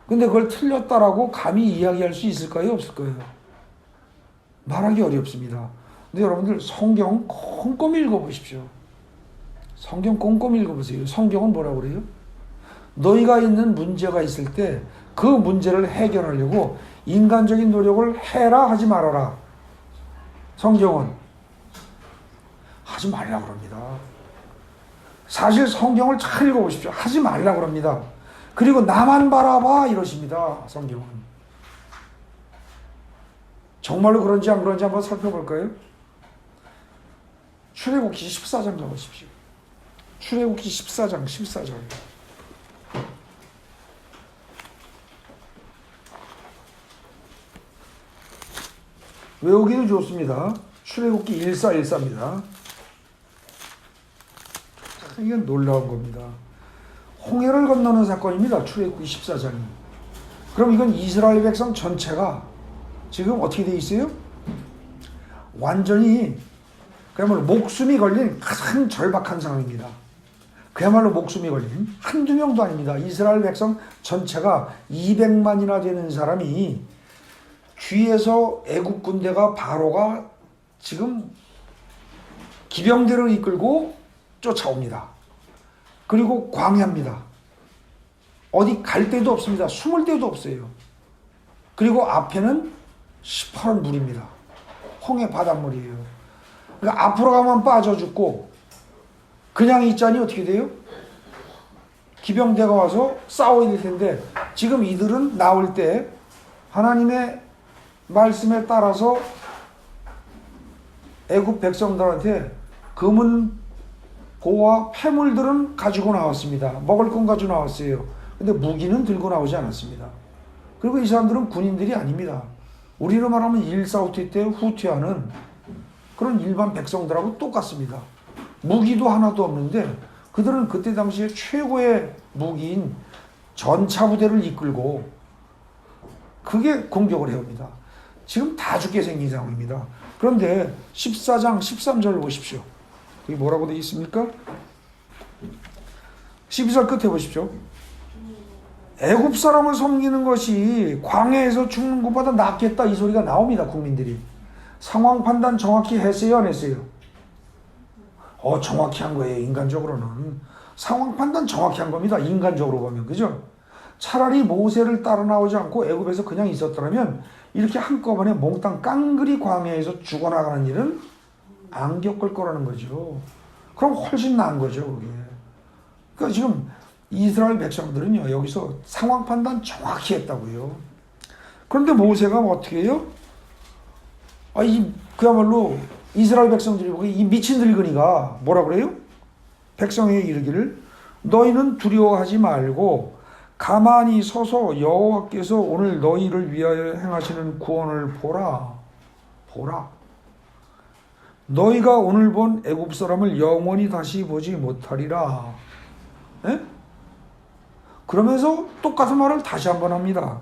근데 그걸 틀렸다라고 감히 이야기할 수 있을까요? 없을까요? 말하기 어렵습니다. 근데 여러분들 성경 꼼꼼히 읽어보십시오. 성경 꼼꼼히 읽어보세요. 성경은 뭐라고 그래요? 너희가 있는 문제가 있을 때 그 문제를 해결하려고 인간적인 노력을 해라 하지 말아라. 성경은 하지 말라 그럽니다. 사실 성경을 잘 읽어보십시오. 하지 말라 그럽니다. 그리고 나만 바라봐 이러십니다. 성경은. 정말로 그런지 안 그런지 한번 살펴볼까요? 출애굽기 14장 가보십시오. 출애굽기 14장. 외우기도 좋습니다. 출애굽기 1414입니다. 이건 놀라운 겁니다. 홍해를 건너는 사건입니다. 출애굽기 14장이. 그럼 이건 이스라엘 백성 전체가 지금 어떻게 돼 있어요? 완전히 그야말로 목숨이 걸린 가장 절박한 상황입니다. 그야말로 목숨이 걸린 한두 명도 아닙니다. 이스라엘 백성 전체가 200만이나 되는 사람이 뒤에서 애국 군대가 바로가 지금 기병대를 이끌고 쫓아옵니다. 그리고 광야입니다. 어디 갈 데도 없습니다. 숨을 데도 없어요. 그리고 앞에는 시퍼런 물입니다. 홍해 바닷물이에요. 그러니까 앞으로 가면 빠져 죽고 그냥 있자니 어떻게 돼요? 기병대가 와서 싸워야 될 텐데 지금 이들은 나올 때 하나님의 말씀에 따라서 애굽 백성들한테 금은 보와 폐물들은 가지고 나왔습니다. 먹을 건 가지고 나왔어요. 근데 무기는 들고 나오지 않았습니다. 그리고 이 사람들은 군인들이 아닙니다. 우리로 말하면 일사후퇴 때 후퇴하는 그런 일반 백성들하고 똑같습니다. 무기도 하나도 없는데 그들은 그때 당시에 최고의 무기인 전차부대를 이끌고 그게 공격을 해옵니다. 지금 다 죽게 생긴 상황입니다. 그런데 14장 13절을 보십시오. 여기 뭐라고 되어 있습니까? 12절 끝에 보십시오. 애굽 사람을 섬기는 것이 광야에서 죽는 것보다 낫겠다 이 소리가 나옵니다. 국민들이. 상황 판단 정확히 했어요 안 했어요? 정확히 한 거예요. 인간적으로는. 상황 판단 정확히 한 겁니다. 인간적으로 보면. 그죠? 차라리 모세를 따라 나오지 않고 애굽에서 그냥 있었더라면 이렇게 한꺼번에 몽땅 깡그리 광야에서 죽어나가는 일은 안 겪을 거라는 거죠. 그럼 훨씬 나은 거죠. 그게. 그러니까 지금 이스라엘 백성들은요. 여기서 상황 판단 정확히 했다고요. 그런데 모세가 어떻게 해요? 그야말로 이스라엘 백성들이 보기 이 미친 늙은이가 뭐라 그래요? 백성에게 이르기를 너희는 두려워하지 말고 가만히 서서 여호와께서 오늘 너희를 위하여 행하시는 구원을 보라. 너희가 오늘 본 애굽 사람을 영원히 다시 보지 못하리라. 에? 그러면서 똑같은 말을 다시 한번 합니다.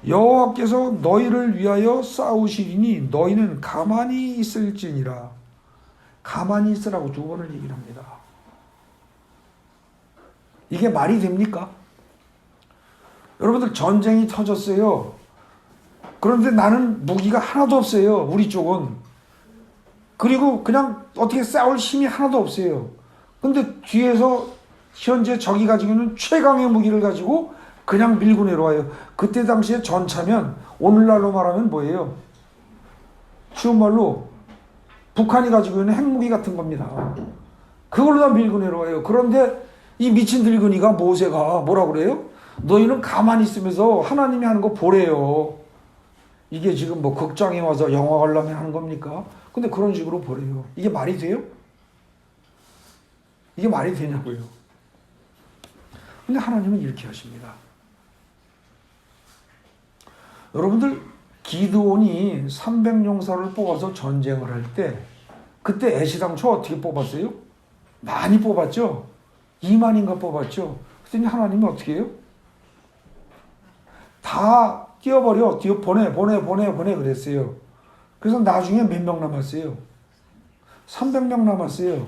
여호와께서 너희를 위하여 싸우시리니 너희는 가만히 있을지니라. 가만히 있으라고 두 번을 얘기를 합니다. 이게 말이 됩니까? 여러분들 전쟁이 터졌어요. 그런데 나는 무기가 하나도 없어요. 우리 쪽은. 그리고 그냥 어떻게 싸울 힘이 하나도 없어요. 근데 뒤에서 현재 적이 가지고 있는 최강의 무기를 가지고 그냥 밀고 내려와요. 그때 당시에 전차면 오늘날로 말하면 뭐예요? 쉬운 말로 북한이 가지고 있는 핵무기 같은 겁니다. 그걸로 다 밀고 내려와요. 그런데 이 미친 늙은이가 모세가 뭐라 그래요? 너희는 가만히 있으면서 하나님이 하는 거 보래요. 이게 지금 뭐 극장에 와서 영화 관람회 하는 겁니까? 근데 그런 식으로 보래요. 이게 말이 돼요? 이게 말이 되냐고요. 근데 하나님은 이렇게 하십니다. 여러분들 기드온이 300용사를 뽑아서 전쟁을 할 때 그때 애시당초 어떻게 뽑았어요? 많이 뽑았죠? 2만인가 뽑았죠? 그랬더니 하나님은 어떻게 해요? 다 뛰어버려. 보내 그랬어요. 그래서 나중에 몇 명 남았어요? 300명 남았어요.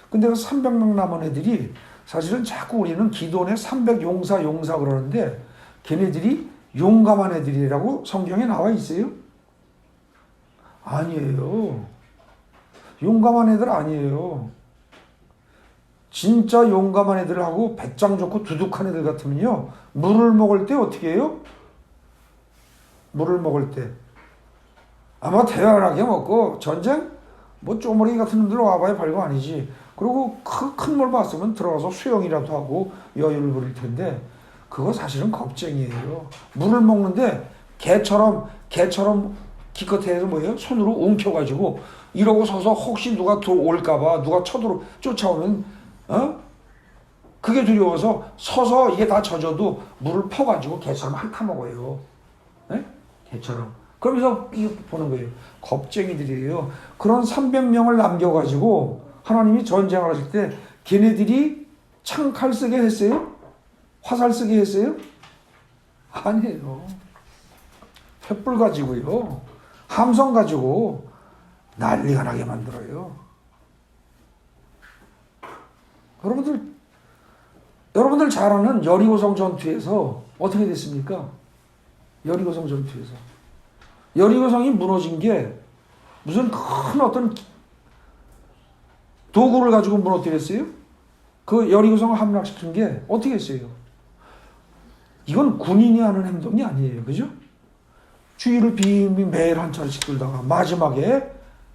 근데 그 300명 남은 애들이 사실은 자꾸 우리는 기도원에 300용사 그러는데 걔네들이 용감한 애들이라고 성경에 나와 있어요? 아니에요. 용감한 애들 아니에요. 진짜 용감한 애들하고 배짱 좋고 두둑한 애들 같으면요. 물을 먹을 때 어떻게 해요? 물을 먹을 때. 아마 대단하게 먹고 전쟁? 뭐 쪼머리 같은 놈들 와봐야 별거 아니지. 그리고 큰 물 봤으면 들어가서 수영이라도 하고 여유를 부릴 텐데 그거 사실은 겁쟁이에요. 물을 먹는데 개처럼 기껏해서 뭐예요? 손으로 움켜가지고 이러고 서서 혹시 누가 올까봐 누가 쫓아오면 그게 두려워서 서서 이게 다 젖어도 물을 퍼가지고 개처럼 핥아 먹어요. 네? 개처럼. 그러면서 이거 보는 거예요. 겁쟁이들이에요. 그런 300명을 남겨가지고 하나님이 전쟁을 하실 때 걔네들이 창칼 쓰게 했어요? 화살 쓰게 했어요? 아니에요. 횃불 가지고요. 함성 가지고 난리가 나게 만들어요. 여러분들 잘 아는 여리고성 전투에서 어떻게 됐습니까? 여리고성 전투에서. 여리고성이 무너진 게 무슨 큰 어떤 도구를 가지고 무너뜨렸어요? 그 여리고성을 함락시킨 게 어떻게 했어요? 이건 군인이 하는 행동이 아니에요. 그죠? 주위를 빙빙 매일 한 차례씩 돌다가 마지막에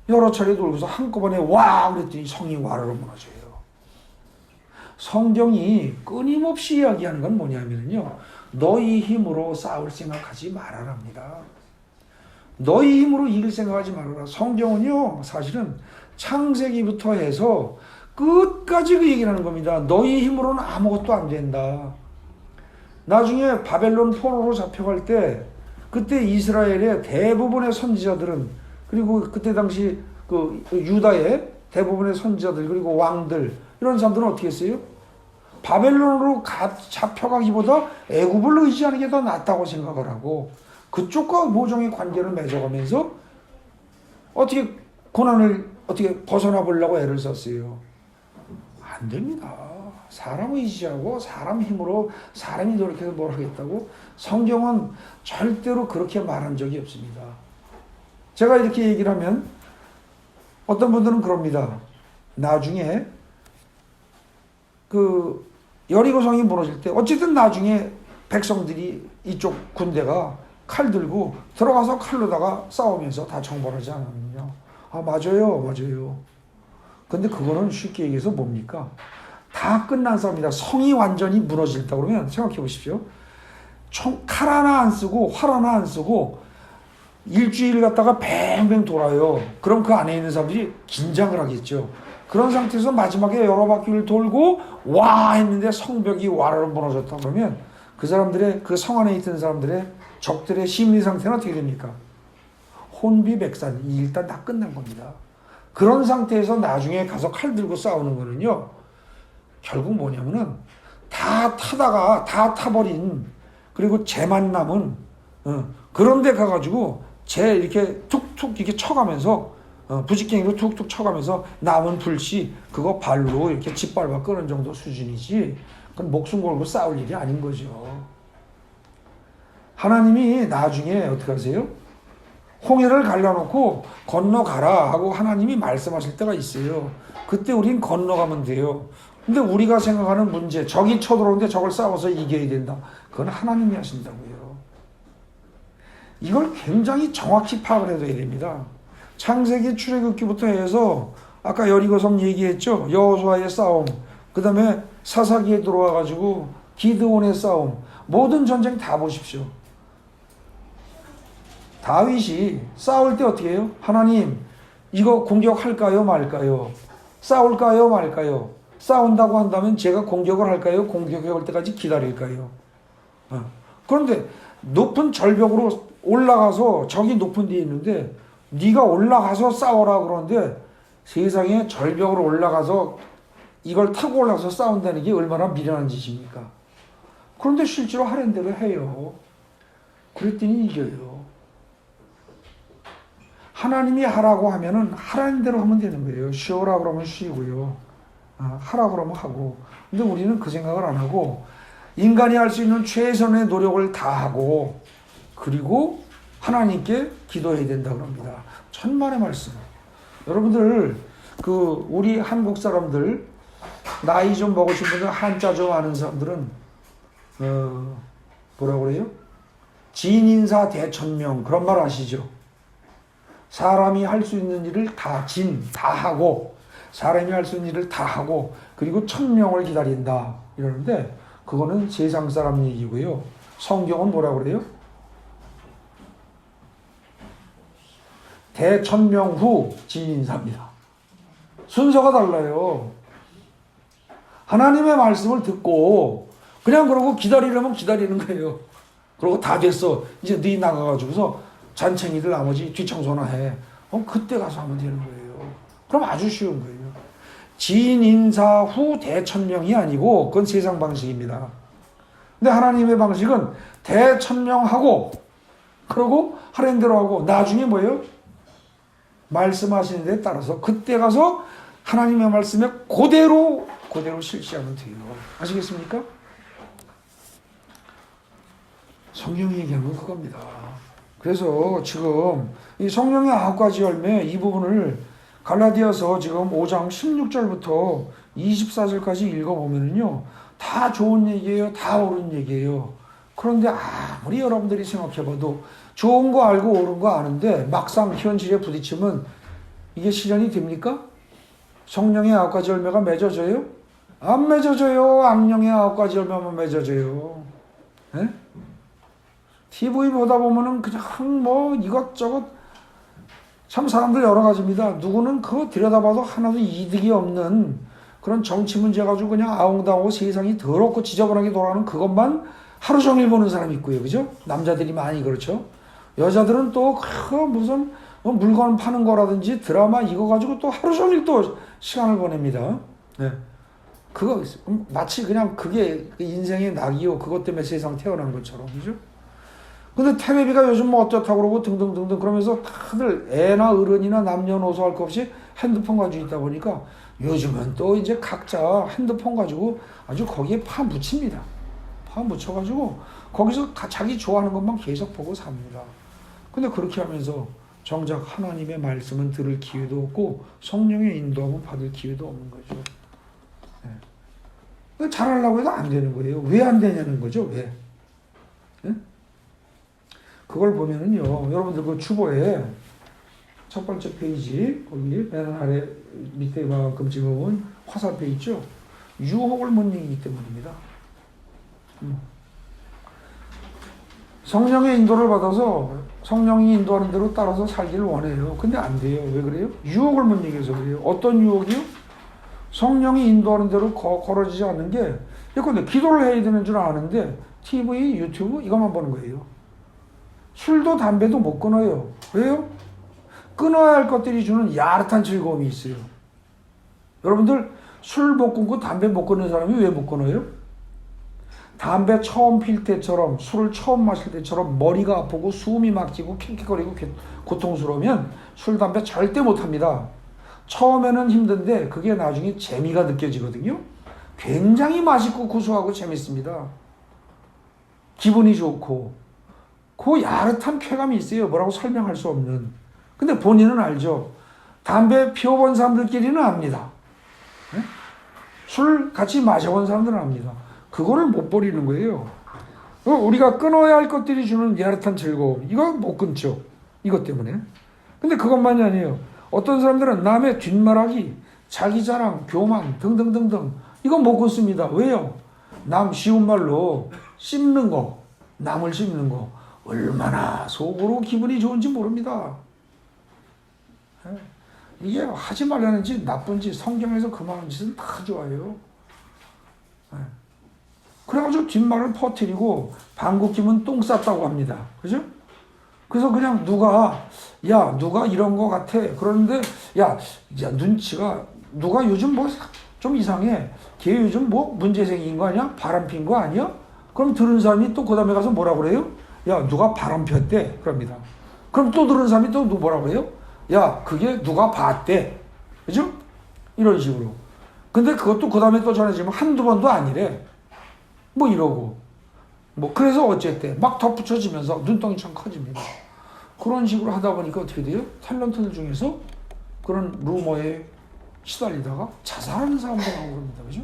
여러 차례 돌고서 한꺼번에 와 그랬더니 성이 와르르 무너져요. 성경이 끊임없이 이야기하는 건 뭐냐면요. 너희 힘으로 싸울 생각하지 말아랍니다. 너희 힘으로 이길 생각하지 말아라. 성경은요. 사실은 창세기부터 해서 끝까지 그 얘기를 하는 겁니다. 너희 힘으로는 아무것도 안 된다. 나중에 바벨론 포로로 잡혀갈 때 그때 이스라엘의 대부분의 선지자들은 그리고 그때 당시 그 유다의 대부분의 선지자들 그리고 왕들 이런 사람들은 어떻게 했어요? 바벨론으로 잡혀가기보다 애굽을 의지하는 게 더 낫다고 생각을 하고 그쪽과 모종의 관계를 맺어가면서 어떻게 고난을 어떻게 벗어나 보려고 애를 썼어요. 안 됩니다. 사람 의지하고 사람 힘으로 사람이 노력해서 뭘 하겠다고 성경은 절대로 그렇게 말한 적이 없습니다. 제가 이렇게 얘기를 하면 어떤 분들은 그럽니다. 나중에 그 여리고성이 무너질 때 어쨌든 나중에 백성들이 이쪽 군대가 칼 들고 들어가서 칼로다가 싸우면서 다 정벌하지 않았느냐. 아 맞아요. 근데 그거는 쉽게 얘기해서 뭡니까? 다 끝난 싸움이다. 성이 완전히 무너질다 그러면 생각해 보십시오. 칼 하나 안 쓰고 활 하나 안 쓰고 일주일 갔다가 뱅뱅 돌아요. 그럼 그 안에 있는 사람들이 긴장을 하겠죠. 그런 상태에서 마지막에 여러 바퀴를 돌고 와 했는데 성벽이 와르르 무너졌다 그러면 그 사람들의 그 성 안에 있던 사람들의 적들의 심리 상태는 어떻게 됩니까? 혼비백산. 일단 다 끝난 겁니다. 그런 상태에서 나중에 가서 칼 들고 싸우는 거는요. 결국 뭐냐면은 다 타다가 다 타버린 그리고 재만 남은 그런 데 가가지고 재 이렇게 툭툭 이렇게 쳐가면서 부직갱이로 툭툭 쳐가면서 남은 불씨 그거 발로 이렇게 짓밟아 끄는 정도 수준이지 그건 목숨 걸고 싸울 일이 아닌 거죠. 하나님이 나중에 어떻게 하세요? 홍해를 갈라놓고 건너가라 하고 하나님이 말씀하실 때가 있어요. 그때 우린 건너가면 돼요. 근데 우리가 생각하는 문제, 적이 쳐들어오는데 적을 싸워서 이겨야 된다. 그건 하나님이 하신다고요. 이걸 굉장히 정확히 파악을 해둬야 됩니다. 창세기 출애굽기부터 해서 아까 여리고성 얘기했죠. 여호수아의 싸움, 그 다음에 사사기에 들어와가지고 기드온의 싸움, 모든 전쟁 다 보십시오. 다윗이 싸울 때 어떻게 해요? 하나님, 이거 공격할까요, 말까요? 싸울까요, 말까요? 싸운다고 한다면 제가 공격을 할까요? 공격할 때까지 기다릴까요? 그런데 높은 절벽으로 올라가서 적이 높은 데에 있는데 네가 올라가서 싸워라 그러는데 세상에 절벽으로 올라가서 이걸 타고 올라가서 싸운다는 게 얼마나 미련한 짓입니까? 그런데 실제로 하는 대로 해요. 그랬더니 이겨요. 하나님이 하라고 하면은 하라는 대로 하면 되는 거예요. 쉬어라 그러면 쉬고요. 하라 그러면 하고. 근데 우리는 그 생각을 안 하고 인간이 할 수 있는 최선의 노력을 다하고 그리고 하나님께 기도해야 된다 그럽니다. 천만의 말씀. 여러분들 우리 한국 사람들 나이 좀 먹으신 분들, 한자 좀 아는 사람들은 뭐라고 그래요? 진인사 대천명, 그런 말 아시죠? 사람이 할 수 있는 일을 다 하고, 사람이 할 수 있는 일을 다 하고, 그리고 천명을 기다린다 이러는데, 그거는 세상 사람 얘기고요. 성경은 뭐라고 그래요? 대천명 후 진인사입니다. 순서가 달라요. 하나님의 말씀을 듣고 그냥 그러고 기다리려면 기다리는 거예요. 그러고 다 됐어. 이제 네 나가가지고서 잔챙이들 나머지 뒷청소나 해. 그때 가서 하면 되는 거예요. 그럼 아주 쉬운 거예요. 진인사 후 대천명이 아니고 그건 세상 방식입니다. 근데 하나님의 방식은 대천명하고 그러고 하는 대로 하고 나중에 뭐예요? 말씀하시는 데 따라서 그때 가서 하나님의 말씀에 그대로 실시하면 돼요. 아시겠습니까? 성경이 얘기하는 그겁니다. 그래서 지금 이 성령의 9가지 열매 이 부분을 갈라디아서 지금 5장 16절부터 24절까지 읽어보면요. 다 좋은 얘기예요. 다 옳은 얘기예요. 그런데 아무리 여러분들이 생각해봐도 좋은 거 알고 옳은 거 아는데 막상 현실에 부딪히면 이게 실현이 됩니까? 성령의 9가지 열매가 맺어져요? 안 맺어져요. 악령의 9가지 열매만 맺어져요. 에? TV 보다 보면은 그냥 뭐 이것저것 참 사람들 여러 가지입니다. 누구는 그거 들여다봐도 하나도 이득이 없는 그런 정치 문제 가지고 그냥 아웅다웅하고 세상이 더럽고 지저분하게 돌아가는 그것만 하루 종일 보는 사람이 있고요. 그죠? 남자들이 많이 그렇죠. 여자들은 또 무슨 물건 파는 거라든지 드라마 이거 가지고 또 하루 종일 또 시간을 보냅니다. 네. 그거 마치 그냥 그게 인생의 낙이요. 그것 때문에 세상 태어난 것처럼. 그죠? 근데 텔레비가 요즘 뭐 어쩌다고 그러고 등등등등 그러면서 다들 애나 어른이나 남녀노소 할 것 없이 핸드폰 가지고 있다 보니까 요즘은 또 이제 각자 핸드폰 가지고 아주 거기에 파묻힙니다. 파묻혀가지고 거기서 자기 좋아하는 것만 계속 보고 삽니다. 근데 그렇게 하면서 정작 하나님의 말씀은 들을 기회도 없고 성령의 인도함은 받을 기회도 없는 거죠. 네. 잘하려고 해도 안 되는 거예요. 왜 안 되냐는 거죠. 왜? 네? 그걸 보면은요, 여러분들 그 주보에 첫 번째 페이지, 거기 맨 아래 밑에 만큼 찍어본 화살표 있죠? 유혹을 못 이기기 때문입니다. 성령의 인도를 받아서 성령이 인도하는 대로 따라서 살기를 원해요. 근데 안 돼요. 왜 그래요? 유혹을 못 이겨서 그래요. 어떤 유혹이요? 성령이 인도하는 대로 걸어지지 않는 게, 예컨대 기도를 해야 되는 줄 아는데 TV, 유튜브 이것만 보는 거예요. 술도 담배도 못 끊어요. 왜요? 끊어야 할 것들이 주는 야릇한 즐거움이 있어요. 여러분들 술 못 끊고 담배 못 끊는 사람이 왜 못 끊어요? 담배 처음 필 때처럼 술을 처음 마실 때처럼 머리가 아프고 숨이 막히고 킥킥거리고 고통스러우면 술, 담배 절대 못합니다. 처음에는 힘든데 그게 나중에 재미가 느껴지거든요. 굉장히 맛있고 구수하고 재밌습니다. 기분이 좋고 그 야릇한 쾌감이 있어요. 뭐라고 설명할 수 없는. 근데 본인은 알죠. 담배 피워본 사람들끼리는 압니다. 네? 술 같이 마셔본 사람들은 압니다. 그거를 못 버리는 거예요. 우리가 끊어야 할 것들이 주는 야릇한 즐거움, 이거 못 끊죠. 이것 때문에. 근데 그것만이 아니에요. 어떤 사람들은 남의 뒷말하기, 자기 자랑, 교만 등등등등 이거 못 끊습니다. 왜요? 남 쉬운 말로 씹는 거, 남을 씹는 거 얼마나 속으로 기분이 좋은지 모릅니다. 이게 하지 말라는 짓, 나쁜 짓, 성경에서 그만한 짓은 다 좋아요. 그래가지고 뒷말을 퍼뜨리고 방귀 끼면 똥 쌌다고 합니다. 그죠? 그래서 그냥 누가 이런 거 같아. 그러는데 야 눈치가 누가 요즘 뭐 좀 이상해. 걔 요즘 뭐 문제 생긴 거 아니야? 바람 핀 거 아니야? 그럼 들은 사람이 또 그 다음에 가서 뭐라 그래요? 야 누가 바람 폈대. 그럽니다. 그럼 또 들은 사람이 또 뭐라 그래요? 야 그게 누가 봤대. 그죠? 이런 식으로. 근데 그것도 그 다음에 또 전해지면 한두 번도 아니래. 뭐 이러고 뭐 그래서 어쨌대 막 덧붙여지면서 눈덩이 참 커집니다. 그런 식으로 하다 보니까 어떻게 돼요? 탤런트들 중에서 그런 루머에 시달리다가 자살하는 사람도 나오고 그럽니다. 그죠?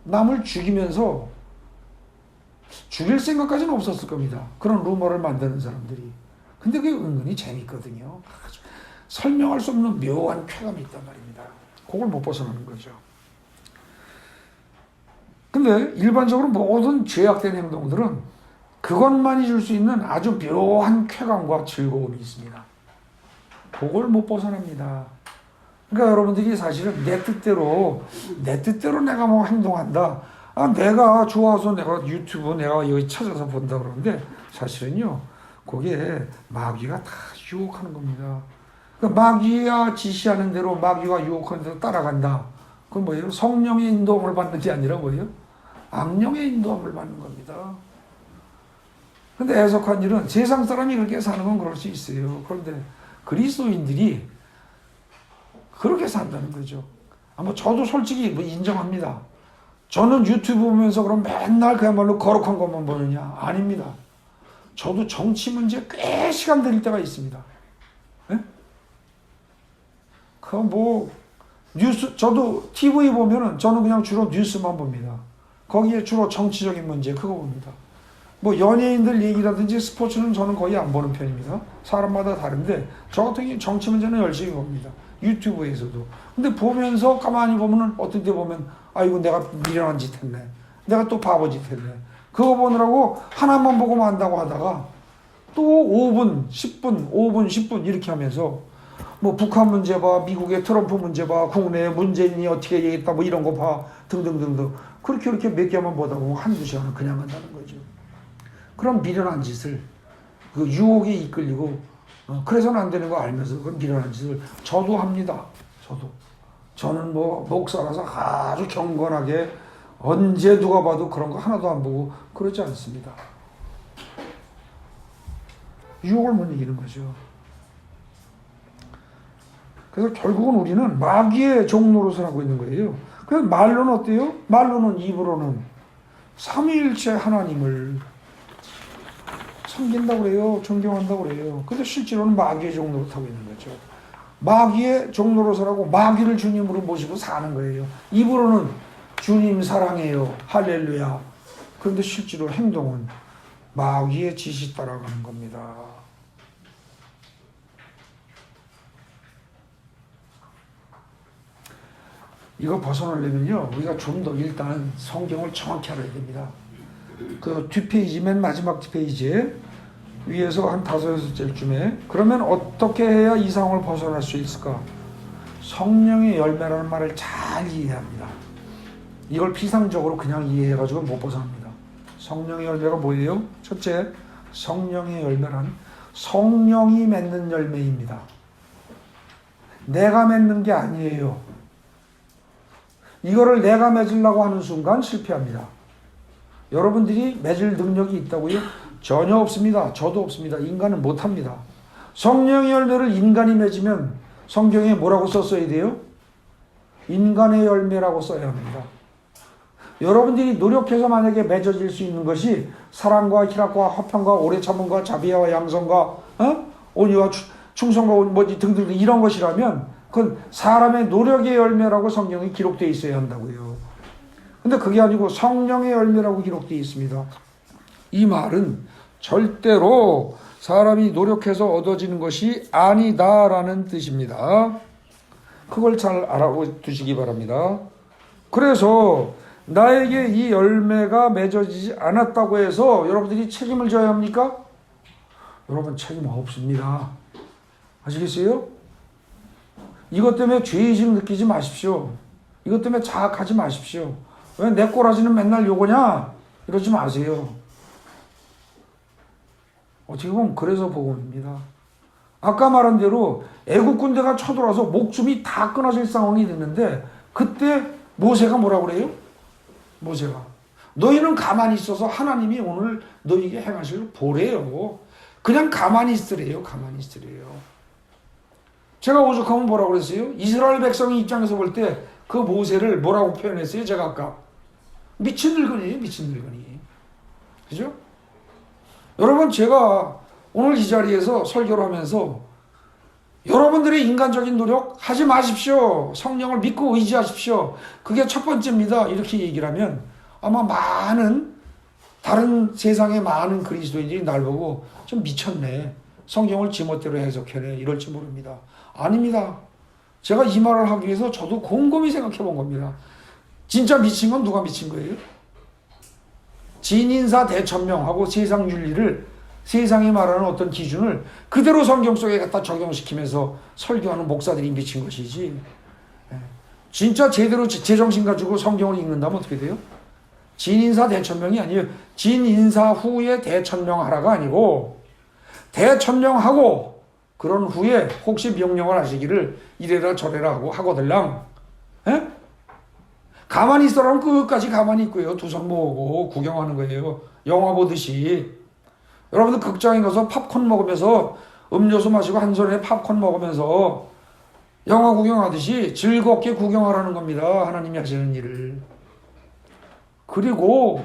남을 죽이면서 죽일 생각까지는 없었을 겁니다. 그런 루머를 만드는 사람들이. 근데 그게 은근히 재밌거든요. 아주 설명할 수 없는 묘한 쾌감이 있단 말입니다. 그걸 못 벗어나는 거죠. 근데 일반적으로 모든 죄악된 행동들은 그것만이 줄 수 있는 아주 묘한 쾌감과 즐거움이 있습니다. 그걸 못 벗어납니다. 그러니까 여러분들이 사실은 내 뜻대로 내가 뭐 행동한다. 내가 좋아서 내가 유튜브 내가 여기 찾아서 본다 그러는데 사실은요, 거기에 마귀가 다 유혹하는 겁니다. 그러니까 마귀가 지시하는 대로 마귀가 유혹하는 대로 따라간다. 그건 뭐예요? 성령의 인도함을 받는 게 아니라 뭐예요? 악령의 인도함을 받는 겁니다. 근데 애석한 일은 세상 사람이 그렇게 사는 건 그럴 수 있어요. 그런데 그리스도인들이 그렇게 산다는 거죠. 아마 저도 솔직히 뭐 인정합니다. 저는 유튜브 보면서 그럼 맨날 그야말로 거룩한 것만 보느냐? 아닙니다. 저도 정치 문제 꽤 시간 들일 때가 있습니다. 예? 그 뭐 뉴스 저도 TV 보면은 저는 그냥 주로 뉴스만 봅니다. 거기에 주로 정치적인 문제 그거 봅니다. 뭐 연예인들 얘기라든지 스포츠는 저는 거의 안 보는 편입니다. 사람마다 다른데 저 같은 경우 정치 문제는 열심히 봅니다. 유튜브에서도. 근데 보면서 가만히 보면은 어떤 때 보면 아이고 내가 미련한 짓 했네. 내가 또 바보 짓 했네. 그거 보느라고 하나만 보고 만다고 하다가 또 5분, 10분, 5분, 10분 이렇게 하면서 뭐 북한 문제 봐, 미국의 트럼프 문제 봐, 국내에 문재인이 어떻게 얘기했다 뭐 이런 거 봐 등등등등. 그렇게 몇 개만 보다 보면 한두 시간은 그냥 간다는 거죠. 그런 미련한 짓을 그 유혹에 이끌리고 그래서는 안 되는 거 알면서 그런 미련한 짓을 저도 합니다. 저는 뭐 목사라서 아주 경건하게 언제 누가 봐도 그런 거 하나도 안 보고 그러지 않습니다. 유혹을 못 이기는 거죠. 그래서 결국은 우리는 마귀의 종노릇을 하고 있는 거예요. 그래서 말로는 어때요? 말로는 입으로는 삼위일체 하나님을 섬긴다고 그래요. 존경한다고 그래요. 근데 실제로는 마귀의 종노릇 하고 있는 거죠. 마귀의 종노릇을 하고 마귀를 주님으로 모시고 사는 거예요. 입으로는 주님 사랑해요. 할렐루야. 그런데 실제로 행동은 마귀의 지시 따라가는 겁니다. 이거 벗어나려면요, 우리가 좀 더 일단 성경을 정확히 알아야 됩니다. 그 뒷페이지, 맨 마지막 뒷페이지에 위에서 한 5-6절쯤에 그러면 어떻게 해야 이 상황을 벗어날 수 있을까? 성령의 열매라는 말을 잘 이해합니다. 이걸 피상적으로 그냥 이해해가지고 못 벗어납니다. 성령의 열매가 뭐예요? 첫째, 성령의 열매란 성령이 맺는 열매입니다. 내가 맺는 게 아니에요. 이거를 내가 맺으려고 하는 순간 실패합니다. 여러분들이 맺을 능력이 있다고요? 전혀 없습니다. 저도 없습니다. 인간은 못합니다. 성령의 열매를 인간이 맺으면 성경에 뭐라고 썼어야 돼요? 인간의 열매라고 써야 합니다. 여러분들이 노력해서 만약에 맺어질 수 있는 것이 사랑과 희락과 화평과 오래 참음과 자비와 양성과 온유와 충성과 뭐지 등등 이런 것이라면 그건 사람의 노력의 열매라고 성경에 기록되어 있어야 한다고요. 근데 그게 아니고 성령의 열매라고 기록되어 있습니다. 이 말은 절대로 사람이 노력해서 얻어지는 것이 아니다라는 뜻입니다. 그걸 잘 알아두시기 바랍니다. 그래서 나에게 이 열매가 맺어지지 않았다고 해서 여러분들이 책임을 져야 합니까? 여러분 책임 없습니다. 아시겠어요? 이것 때문에 죄의식 느끼지 마십시오. 이것 때문에 자학하지 마십시오. 왜 내 꼬라지는 맨날 요거냐? 이러지 마세요. 어떻게 보면 그래서 복음입니다. 아까 말한 대로 애국 군대가 쳐들어와서 목숨이 다 끊어질 상황이 됐는데 그때 모세가 뭐라고 그래요? 모세가 너희는 가만히 있어서 하나님이 오늘 너희에게 행하실 보래요. 그냥 가만히 있으래요. 가만히 있으래요. 제가 오죽하면 뭐라고 그랬어요? 이스라엘 백성의 입장에서 볼 때 그 모세를 뭐라고 표현했어요? 제가 아까 미친 늙은이에요. 미친 늙은이. 그죠? 여러분 제가 오늘 이 자리에서 설교를 하면서 여러분들의 인간적인 노력 하지 마십시오. 성령을 믿고 의지하십시오. 그게 첫 번째입니다. 이렇게 얘기를 하면 아마 다른 세상의 많은 그리스도인들이 날 보고 좀 미쳤네. 성경을 지멋대로 해석해내. 이럴지 모릅니다. 아닙니다. 제가 이 말을 하기 위해서 저도 곰곰이 생각해 본 겁니다. 진짜 미친 건 누가 미친 거예요? 진인사 대천명하고 세상 윤리를, 세상이 말하는 어떤 기준을 그대로 성경 속에 갖다 적용시키면서 설교하는 목사들이 미친 것이지. 진짜 제대로 제정신 가지고 성경을 읽는다면 어떻게 돼요? 진인사 대천명이 아니에요. 진인사 후에 대천명하라가 아니고 대천명하고 그런 후에 혹시 명령을 하시기를 이래라 저래라 하고 하거들랑 가만히 있어라면 끝까지 가만히 있고요. 두 손 모으고 구경하는 거예요. 영화 보듯이. 여러분들 극장에 가서 팝콘 먹으면서 음료수 마시고 한 손에 팝콘 먹으면서 영화 구경하듯이 즐겁게 구경하라는 겁니다. 하나님이 하시는 일을. 그리고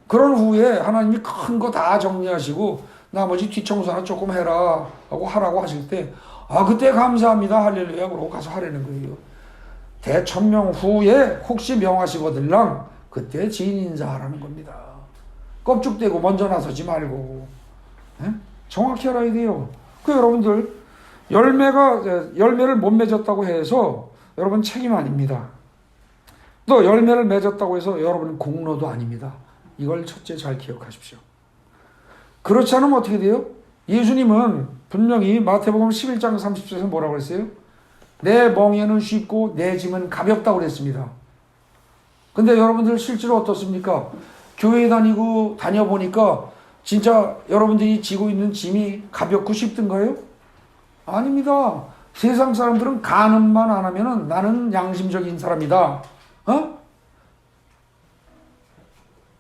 그런 후에 하나님이 큰 거 다 정리하시고 나머지 뒷청소나 조금 해라 하고 하라고 하실 때 그때 감사합니다. 할렐루야 그러고 가서 하라는 거예요. 대천명 후에 혹시 명하시거들랑 그때 진인사하라는 겁니다. 껍죽대고 먼저 나서지 말고 정확히 알아야 돼요. 여러분들 열매를 못 맺었다고 해서 여러분 책임 아닙니다. 또 열매를 맺었다고 해서 여러분 공로도 아닙니다. 이걸 첫째 잘 기억하십시오. 그렇지 않으면 어떻게 돼요? 예수님은 분명히 마태복음 11장 30절에서 뭐라고 했어요? 내 멍에는 쉽고 내 짐은 가볍다고 그랬습니다. 근데 여러분들 실제로 어떻습니까? 교회 다녀보니까 진짜 여러분들이 지고 있는 짐이 가볍고 쉽던가요? 아닙니다. 세상 사람들은 간음만 안 하면은 나는 양심적인 사람이다.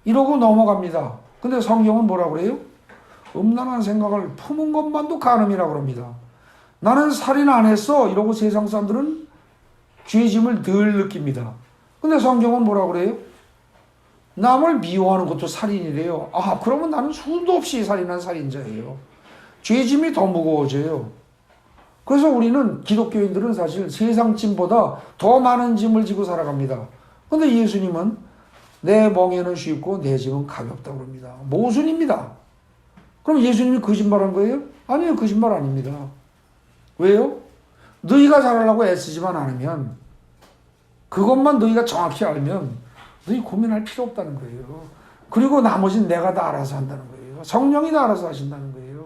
이러고 넘어갑니다. 근데 성경은 뭐라고 그래요? 음란한 생각을 품은 것만도 간음이라고 합니다. 나는 살인 안 했어. 이러고 세상 사람들은 죄짐을 늘 느낍니다. 근데 성경은 뭐라고 그래요? 남을 미워하는 것도 살인이래요. 그러면 나는 수도 없이 살인한 살인자예요. 죄짐이 더 무거워져요. 그래서 우리는 기독교인들은 사실 세상 짐보다 더 많은 짐을 지고 살아갑니다. 근데 예수님은 내 멍에는 쉽고 내 짐은 가볍다고 합니다. 모순입니다. 그럼 예수님이 거짓말한 거예요? 아니요, 거짓말 아닙니다. 왜요? 너희가 잘하려고 애쓰지만 않으면, 그것만 너희가 정확히 알면 너희 고민할 필요 없다는 거예요. 그리고 나머지는 내가 다 알아서 한다는 거예요. 성령이 다 알아서 하신다는 거예요.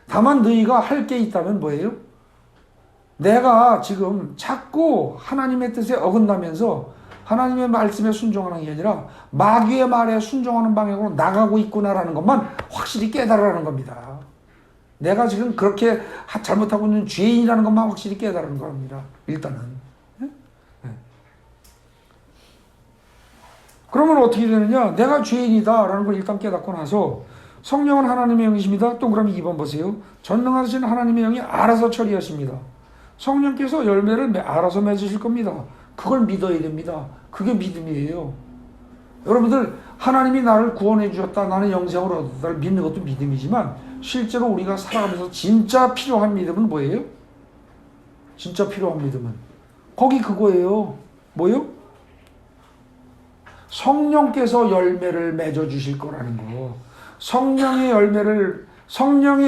다만 너희가 할 게 있다면 뭐예요? 내가 지금 자꾸 하나님의 뜻에 어긋나면서 하나님의 말씀에 순종하는 게 아니라 마귀의 말에 순종하는 방향으로 나가고 있구나라는 것만 확실히 깨달으라는 겁니다. 내가 지금 그렇게 잘못하고 있는 죄인이라는 것만 확실히 깨달은 겁니다. 일단은. 그러면 어떻게 되느냐? 내가 죄인이다라는 걸 일단 깨닫고 나서 성령은 하나님의 영이십니다. 또 그럼 2번 보세요. 전능하신 하나님의 영이 알아서 처리하십니다. 성령께서 열매를 알아서 맺으실 겁니다. 그걸 믿어야 됩니다. 그게 믿음이에요. 여러분들 하나님이 나를 구원해 주셨다. 나는 영생을 얻었다를 믿는 것도 믿음이지만 실제로 우리가 살아가면서 진짜 필요한 믿음은 뭐예요? 진짜 필요한 믿음은 거기 그거예요. 뭐요? 성령께서 열매를 맺어 주실 거라는 거. 성령의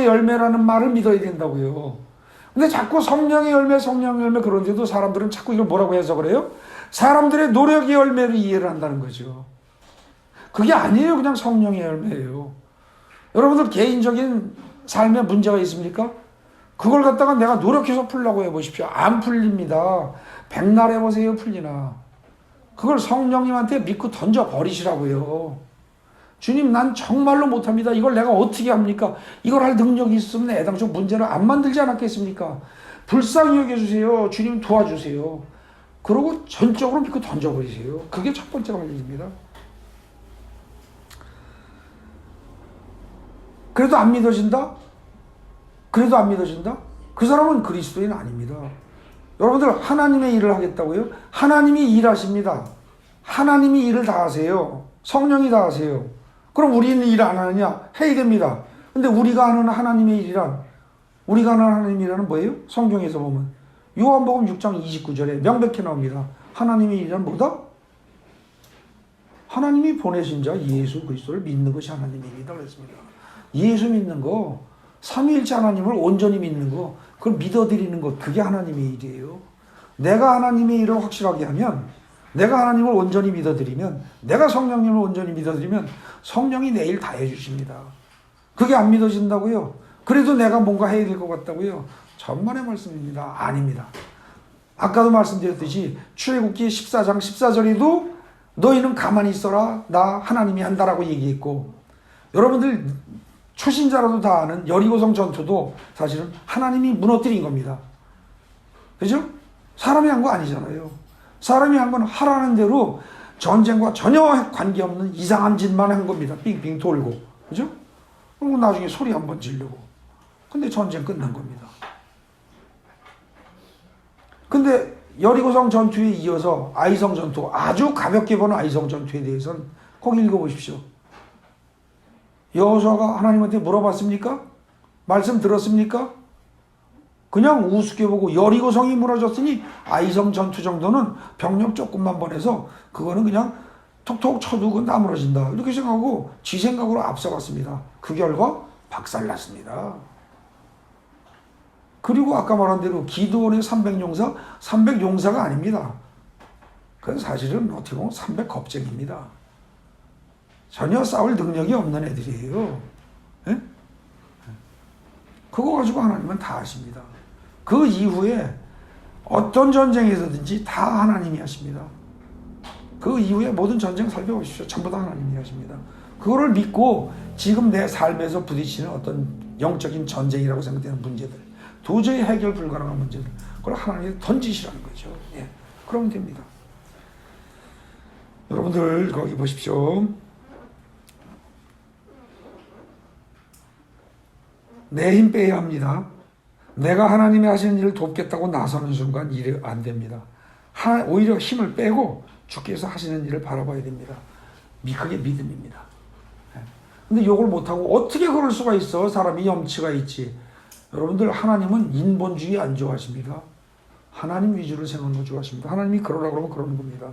열매라는 말을 믿어야 된다고요. 근데 자꾸 성령의 열매 그런데도 사람들은 자꾸 이걸 뭐라고 해석을 해요? 사람들의 노력의 열매를 이해를 한다는 거죠. 그게 아니에요. 그냥 성령의 열매예요. 여러분들 개인적인 삶에 문제가 있습니까? 그걸 갖다가 내가 노력해서 풀려고 해보십시오. 안 풀립니다. 백날 해보세요. 풀리나. 그걸 성령님한테 믿고 던져버리시라고요. 주님, 난 정말로 못합니다. 이걸 내가 어떻게 합니까? 이걸 할 능력이 있으면 애당초 문제를 안 만들지 않았겠습니까? 불쌍히 여겨주세요. 주님 도와주세요. 그러고 전적으로 믿고 던져버리세요. 그게 첫 번째 관리입니다. 그래도 안 믿어진다? 그 사람은 그리스도인 아닙니다. 여러분들 하나님의 일을 하겠다고요? 하나님이 일하십니다. 하나님이 일을 다 하세요. 성령이 다 하세요. 그럼 우리는 일 안 하느냐? 해야 됩니다. 근데 우리가 하는 하나님의 일이란 우리가 아는 하나님이라는 뭐예요? 성경에서 보면 요한복음 6장 29절에 명백히 나옵니다. 하나님의 일이란 뭐다? 하나님이 보내신 자 예수 그리스도를 믿는 것이 하나님의 일이다 그랬습니다. 예수 믿는 거, 삼위일체 하나님을 온전히 믿는 거, 그걸 믿어드리는 것, 그게 하나님의 일이에요. 내가 하나님의 일을 확실하게 하면, 내가 하나님을 온전히 믿어드리면, 내가 성령님을 온전히 믿어드리면 성령이 내 일 다 해주십니다. 그게 안 믿어진다고요? 그래도 내가 뭔가 해야 될 것 같다고요? 천만의 말씀입니다. 아닙니다. 아까도 말씀드렸듯이 출애굽기 14장 14절에도 너희는 가만히 있어라, 나 하나님이 한다라고 얘기했고, 여러분들 초신자라도 다 아는 여리고성 전투도 사실은 하나님이 무너뜨린 겁니다. 그죠? 사람이 한 거 아니잖아요. 사람이 한 건 하라는 대로 전쟁과 전혀 관계없는 이상한 짓만 한 겁니다. 빙빙 돌고. 그죠? 그리고 나중에 소리 한번 지르고. 근데 전쟁 끝난 겁니다. 근데 여리고성 전투에 이어서 아이성 전투, 아주 가볍게 보는 아이성 전투에 대해서는 거기 읽어보십시오. 여호수아가 하나님한테 물어봤습니까? 말씀 들었습니까? 그냥 우습게 보고 여리고성이 무너졌으니 아이성 전투 정도는 병력 조금만 보내서 그거는 그냥 톡톡 쳐두고 나무러진다 이렇게 생각하고 지 생각으로 앞서갔습니다. 그 결과 박살났습니다. 그리고 아까 말한 대로 기드온의 300용사, 300용사가 아닙니다. 그건 사실은 어떻게 보면 300겁쟁입니다. 전혀 싸울 능력이 없는 애들이에요. 예? 그거 가지고 하나님은 다 하십니다. 그 이후에 어떤 전쟁에서든지 다 하나님이 하십니다. 그 이후에 모든 전쟁 살펴보십시오. 전부 다 하나님이 하십니다. 그거를 믿고 지금 내 삶에서 부딪히는 어떤 영적인 전쟁이라고 생각되는 문제들, 도저히 해결 불가능한 문제들, 그걸 하나님께 던지시라는 거죠. 예, 그러면 됩니다. 여러분들 거기 보십시오. 내 힘 빼야 합니다. 내가 하나님이 하시는 일을 돕겠다고 나서는 순간 일이 안 됩니다. 오히려 힘을 빼고 주께서 하시는 일을 바라봐야 됩니다. 그게 믿음입니다. 근데 욕을 못하고 어떻게 그럴 수가 있어? 사람이 염치가 있지. 여러분들 하나님은 인본주의 안 좋아하십니다. 하나님 위주로 생각하는 거 좋아하십니다. 하나님이 그러라 그러면 그러는 겁니다.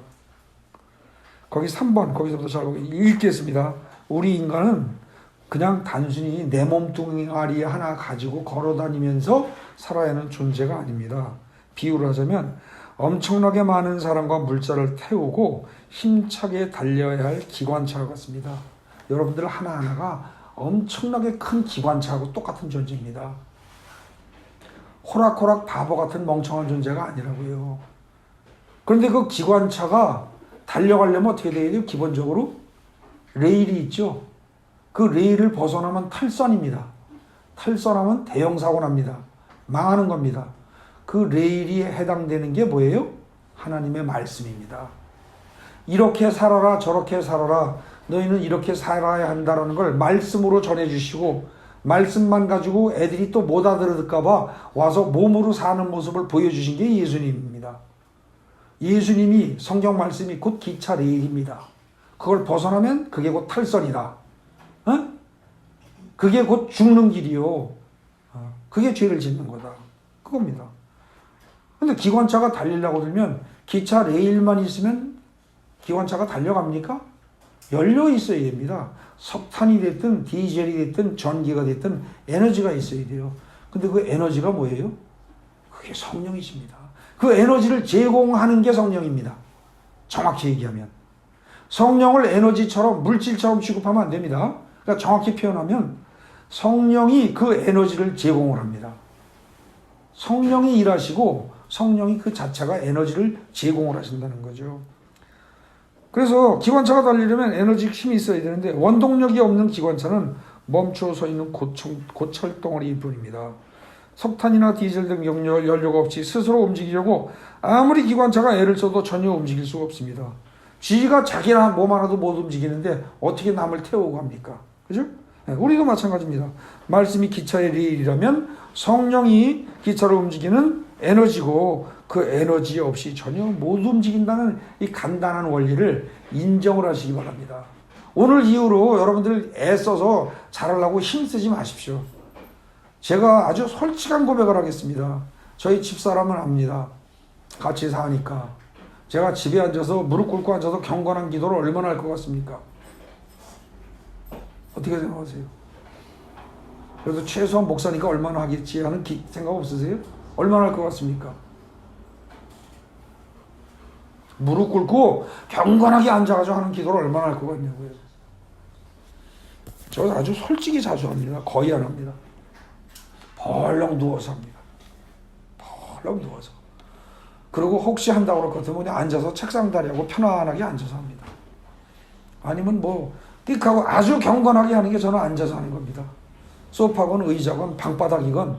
거기 3번 거기서부터 잘 읽겠습니다. 우리 인간은 그냥 단순히 내 몸뚱아리 하나 가지고 걸어다니면서 살아야 하는 존재가 아닙니다. 비유를 하자면 엄청나게 많은 사람과 물자를 태우고 힘차게 달려야 할 기관차 같습니다. 여러분들 하나하나가 엄청나게 큰 기관차하고 똑같은 존재입니다. 호락호락 바보 같은 멍청한 존재가 아니라고요. 그런데 그 기관차가 달려가려면 어떻게 돼야 돼요? 기본적으로 레일이 있죠. 그 레일을 벗어나면 탈선입니다. 탈선하면 대형 사고 납니다. 망하는 겁니다. 그 레일이 해당되는 게 뭐예요? 하나님의 말씀입니다. 이렇게 살아라 저렇게 살아라 너희는 이렇게 살아야 한다는 걸 말씀으로 전해주시고 말씀만 가지고 애들이 또 못 알아들을까 봐 와서 몸으로 사는 모습을 보여주신 게 예수님입니다. 예수님이 성경 말씀이 곧 기차 레일입니다. 그걸 벗어나면 그게 곧 탈선이다. 어? 그게 곧 죽는 길이요. 그게 죄를 짓는 거다. 그겁니다. 근데 기관차가 달리려고 들면 기차 레일만 있으면 기관차가 달려갑니까? 연료 있어야 됩니다. 석탄이 됐든 디젤이 됐든 전기가 됐든 에너지가 있어야 돼요. 근데 그 에너지가 뭐예요? 그게 성령이십니다. 그 에너지를 제공하는 게 성령입니다. 정확히 얘기하면. 성령을 에너지처럼 물질처럼 취급하면 안 됩니다. 그러니까 정확히 표현하면 성령이 그 에너지를 제공을 합니다. 성령이 일하시고 성령이 그 자체가 에너지를 제공을 하신다는 거죠. 그래서 기관차가 달리려면 에너지 힘이 있어야 되는데 원동력이 없는 기관차는 멈춰 서 있는 고철덩어리일 뿐입니다. 석탄이나 디젤 등 연료가 없이 스스로 움직이려고 아무리 기관차가 애를 써도 전혀 움직일 수가 없습니다. 쥐가 자기나 몸 하나도 못 움직이는데 어떻게 남을 태우고 합니까? 그죠? 네, 우리도 마찬가지입니다. 말씀이 기차의 레일이라면 성령이 기차를 움직이는 에너지고 그 에너지 없이 전혀 못 움직인다는 이 간단한 원리를 인정을 하시기 바랍니다. 오늘 이후로 여러분들 애써서 잘하려고 힘쓰지 마십시오. 제가 아주 솔직한 고백을 하겠습니다. 저희 집사람은 압니다. 같이 사니까. 제가 집에 앉아서 무릎 꿇고 앉아서 경건한 기도를 얼마나 할 것 같습니까? 어떻게 생각하세요? 그래도 최소한 목사니까 얼마나 하겠지 하는 생각 없으세요? 얼마나 할 것 같습니까? 무릎 꿇고 경건하게 앉아가지고 하는 기도를 얼마나 할 것 같냐고요. 저 아주 솔직히 자주 합니다. 거의 안 합니다. 벌렁 누워서 합니다. 벌렁 누워서. 그리고 혹시 한다고 그럴 것 같으면 그냥 앉아서 책상 다리하고 편안하게 앉아서 합니다. 아니면 뭐 띡하고 아주 경건하게 하는 게 저는 앉아서 하는 겁니다. 소파건 의자건 방바닥이건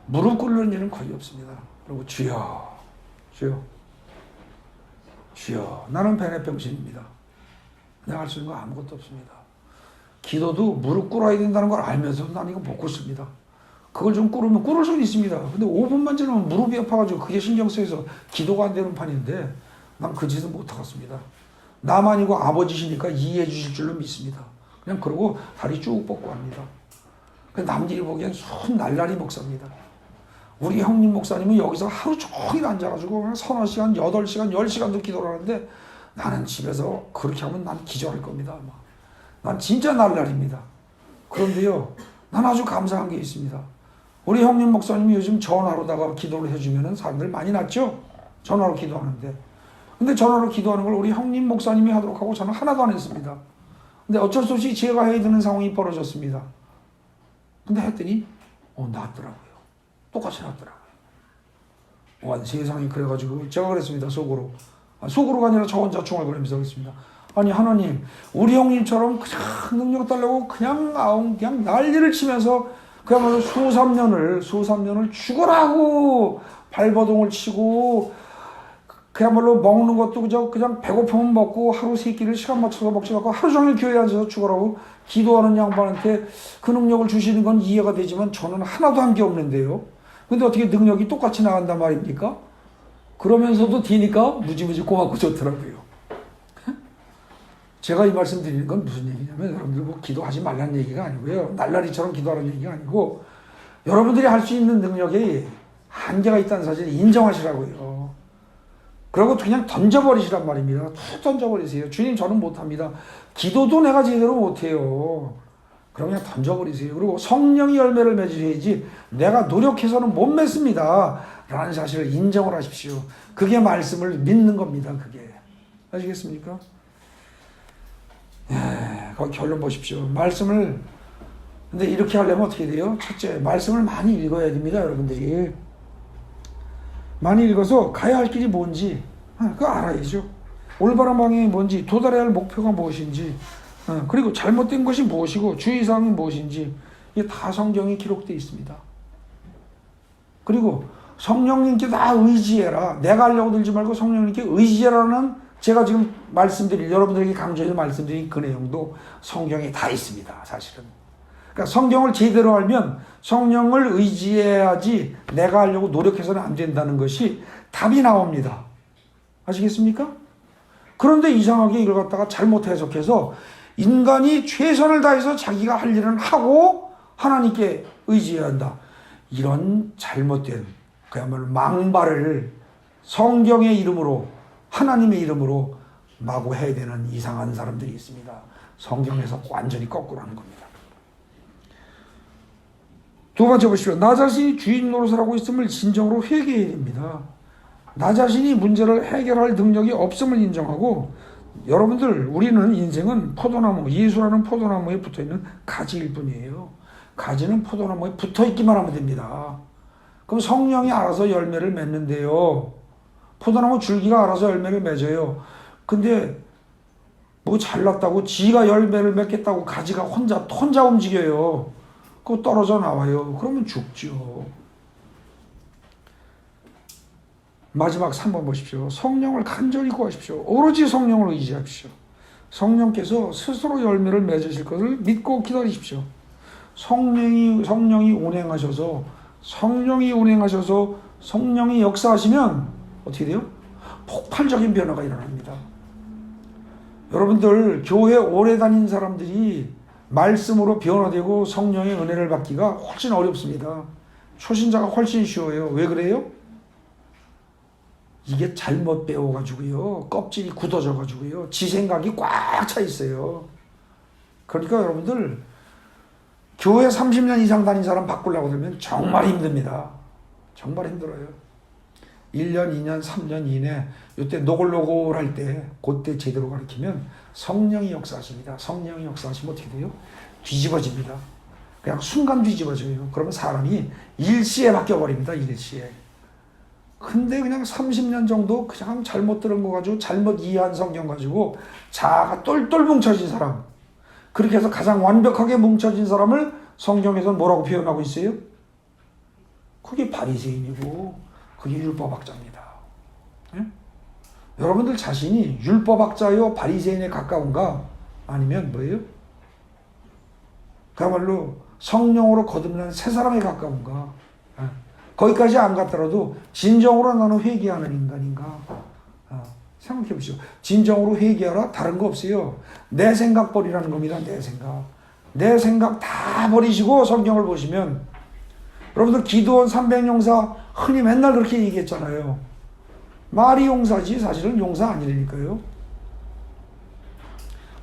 무릎 꿇는 일은 거의 없습니다. 그리고 주여 주여 주여 나는 베네병신입니다. 내가 할 수 있는 거 아무것도 없습니다. 기도도 무릎 꿇어야 된다는 걸 알면서도 난 이거 못 꿇습니다. 그걸 좀 꿇으면 꿇을 수는 있습니다. 근데 5분만 지나면 무릎이 아파가지고 그게 신경 쓰여서 기도가 안 되는 판인데 난 그 짓은 못 하겠습니다. 나만이고 아버지시니까 이해해 주실 줄로 믿습니다. 그냥 그러고 다리 쭉 뻗고 합니다. 남들이 보기엔 손 날라리 목사입니다. 우리 형님 목사님은 여기서 하루 종일 앉아가지고 서너 시간, 8시간, 10시간도 기도를 하는데 나는 집에서 그렇게 하면 난 기절할 겁니다. 아마. 난 진짜 날라리입니다. 그런데요, 난 아주 감사한 게 있습니다. 우리 형님 목사님이 요즘 전화로다가 기도를 해주면 사람들 많이 낫죠? 전화로 기도하는데. 근데 전화로 기도하는 걸 우리 형님 목사님이 하도록 하고 저는 하나도 안 했습니다. 근데 어쩔 수 없이 제가 해야 되는 상황이 벌어졌습니다. 근데 했더니 낫더라고요. 똑같이 낫더라고요. 와, 세상에. 그래가지고 제가 그랬습니다. 속으로. 속으로가 아니라 저 혼자 중얼거리면서 그랬습니다. 아니 하나님, 우리 형님처럼 그냥 능력 달라고 그냥 난리를 치면서 그야말로 수삼 년을 죽어라 하고 발버둥을 치고 그야말로 먹는 것도 그냥 배고프면 먹고 하루 세 끼를 시간 맞춰서 먹지 않고 하루 종일 교회에 앉아서 죽어라고 기도하는 양반한테 그 능력을 주시는 건 이해가 되지만 저는 하나도 한 게 없는데요. 근데 어떻게 능력이 똑같이 나간단 말입니까? 그러면서도 되니까 무지무지 고맙고 좋더라고요. 제가 이 말씀 드리는 건 무슨 얘기냐면 여러분들 뭐 기도하지 말라는 얘기가 아니고요. 날라리처럼 기도하라는 얘기가 아니고 여러분들이 할 수 있는 능력에 한계가 있다는 사실을 인정하시라고요. 그리고 그냥 던져버리시란 말입니다. 툭 던져버리세요. 주님 저는 못합니다. 기도도 내가 제대로 못해요. 그럼 그냥 던져버리세요. 그리고 성령이 열매를 맺으셔야지 내가 노력해서는 못 맺습니다. 라는 사실을 인정을 하십시오. 그게 말씀을 믿는 겁니다. 그게. 아시겠습니까? 거기 결론 보십시오. 말씀을 근데 이렇게 하려면 어떻게 돼요? 첫째, 말씀을 많이 읽어야 됩니다. 여러분들이 많이 읽어서 가야 할 길이 뭔지 그거 알아야죠. 올바른 방향이 뭔지, 도달해야 할 목표가 무엇인지, 그리고 잘못된 것이 무엇이고 주의사항이 무엇인지 이게 다 성경에 기록되어 있습니다. 그리고 성령님께 다 의지해라. 내가 하려고 들지 말고 성령님께 의지해라는 제가 지금 여러분들에게 강조해서 말씀드린 그 내용도 성경에 다 있습니다. 사실은. 그러니까 성경을 제대로 알면 성령을 의지해야지 내가 하려고 노력해서는 안 된다는 것이 답이 나옵니다. 아시겠습니까? 그런데 이상하게 이걸 갖다가 잘못 해석해서 인간이 최선을 다해서 자기가 할 일은 하고 하나님께 의지해야 한다. 이런 잘못된 그야말로 망발을 성경의 이름으로 하나님의 이름으로 마구 해야 되는 이상한 사람들이 있습니다. 성경에서 완전히 거꾸로 하는 겁니다. 두 번째 보십시오. 나 자신이 주인 노릇을 하고 있음을 진정으로 회개해야 됩니다. 나 자신이 문제를 해결할 능력이 없음을 인정하고 여러분들 우리는 인생은 포도나무, 예수라는 포도나무에 붙어있는 가지일 뿐이에요. 가지는 포도나무에 붙어있기만 하면 됩니다. 그럼 성령이 알아서 열매를 맺는데요. 포도나무 줄기가 알아서 열매를 맺어요. 근데 뭐 잘났다고 지가 열매를 맺겠다고 가지가 혼자 움직여요. 그거 떨어져 나와요. 그러면 죽죠. 마지막 3번 보십시오. 성령을 간절히 구하십시오. 오로지 성령을 의지하십시오. 성령께서 스스로 열매를 맺으실 것을 믿고 기다리십시오. 성령이 운행하셔서 성령이 역사하시면 어떻게 돼요? 폭발적인 변화가 일어납니다. 여러분들 교회 오래 다닌 사람들이 말씀으로 변화되고 성령의 은혜를 받기가 훨씬 어렵습니다. 초신자가 훨씬 쉬워요. 왜 그래요? 이게 잘못 배워가지고요. 껍질이 굳어져가지고요. 지 생각이 꽉 차 있어요. 그러니까 여러분들 교회 30년 이상 다닌 사람 바꾸려고 들면 정말 힘듭니다. 정말 힘들어요. 1년, 2년, 3년 이내 이때 노골노골할 때 그때 제대로 가르치면 성령이 역사하십니다. 성령이 역사하시면 어떻게 돼요? 뒤집어집니다. 그냥 순간 뒤집어져요. 그러면 사람이 일시에 바뀌어버립니다. 일시에. 근데 그냥 30년 정도 그냥 잘못 들은 거 가지고 잘못 이해한 성경 가지고 자아가 똘똘 뭉쳐진 사람, 그렇게 해서 가장 완벽하게 뭉쳐진 사람을 성경에서는 뭐라고 표현하고 있어요? 그게 바리새인이고 그게 율법학자입니다. 예? 여러분들 자신이 율법학자요 바리새인에 가까운가? 아니면 뭐예요? 그야말로 성령으로 거듭난 새 사람에 가까운가? 예. 거기까지 안 갔더라도 진정으로 나는 회개하는 인간인가? 생각해 보시오. 진정으로 회개하라? 다른 거 없어요. 내 생각 버리라는 겁니다. 내 생각. 내 생각 다 버리시고 성경을 보시면 여러분들 기드온 300용사 흔히 맨날 그렇게 얘기했잖아요. 말이 용사지 사실은 용사 아니라니까요.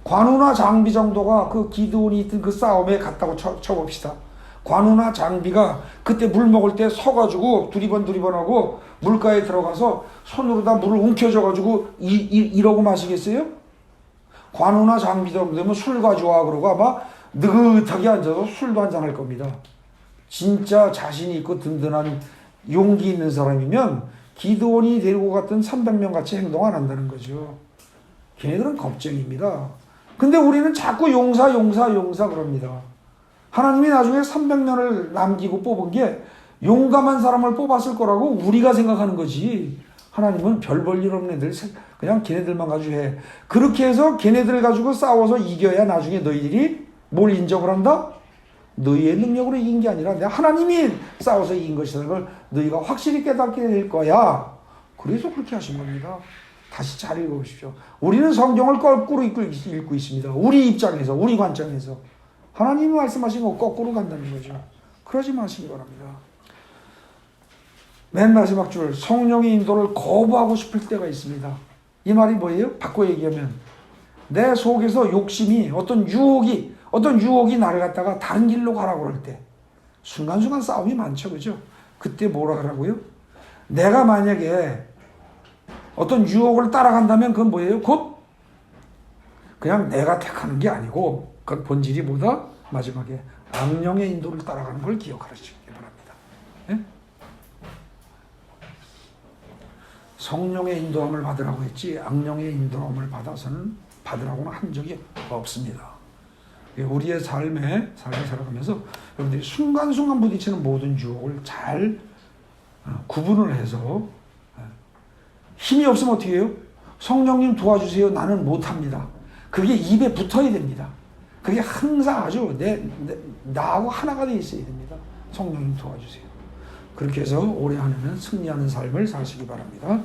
관우나 장비 정도가 그 기드온이 있던 그 싸움에 갔다고 쳐봅시다. 관우나 장비가 그때 물 먹을 때 서가지고 두리번두리번하고 물가에 들어가서 손으로 다 물을 움켜줘가지고 이러고 마시겠어요? 관우나 장비 정도 되면 술 가져와 그러고 아마 느긋하게 앉아서 술도 한잔 할 겁니다. 진짜 자신이 있고 든든한 용기 있는 사람이면 기드온이 데리고 갔던 300명 같이 행동 안 한다는 거죠. 걔네들은 겁쟁입니다. 근데 우리는 자꾸 용사 그럽니다. 하나님이 나중에 300년을 남기고 뽑은 게 용감한 사람을 뽑았을 거라고 우리가 생각하는 거지. 하나님은 별 볼 일 없는 애들 그냥 걔네들만 가지고 해. 그렇게 해서 걔네들 가지고 싸워서 이겨야 나중에 너희들이 뭘 인정을 한다? 너희의 능력으로 이긴 게 아니라 내가 하나님이 싸워서 이긴 것이라는 걸 너희가 확실히 깨닫게 될 거야. 그래서 그렇게 하신 겁니다. 다시 잘 읽어보십시오. 우리는 성경을 거꾸로 읽고 있습니다. 우리 입장에서, 우리 관점에서. 하나님이 말씀하신 거 거꾸로 간다는 거죠. 그러지 마시기 바랍니다. 맨 마지막 줄, 성령의 인도를 거부하고 싶을 때가 있습니다. 이 말이 뭐예요? 바꿔 얘기하면 내 속에서 욕심이 어떤 유혹이 나를 갖다가 다른 길로 가라고 그럴 때 순간순간 싸움이 많죠. 그죠? 그때 뭐라 하라고요? 내가 만약에 어떤 유혹을 따라간다면 그건 뭐예요? 곧 그냥 내가 택하는 게 아니고 그 본질이 뭐다? 마지막에 악령의 인도를 따라가는 걸 기억하시기 바랍니다. 예? 성령의 인도함을 받으라고 했지 악령의 인도함을 받으라고는 한 적이 없습니다. 우리의 삶에 살아가면서 여러분들이 순간순간 부딪히는 모든 유혹을 잘 구분을 해서 힘이 없으면 어떻게 해요? 성령님 도와주세요. 나는 못합니다. 그게 입에 붙어야 됩니다. 그게 항상 아주 나하고 하나가 되어 있어야 됩니다. 성령님 도와주세요. 그렇게 해서 올해 한 해는 승리하는 삶을 사시기 바랍니다.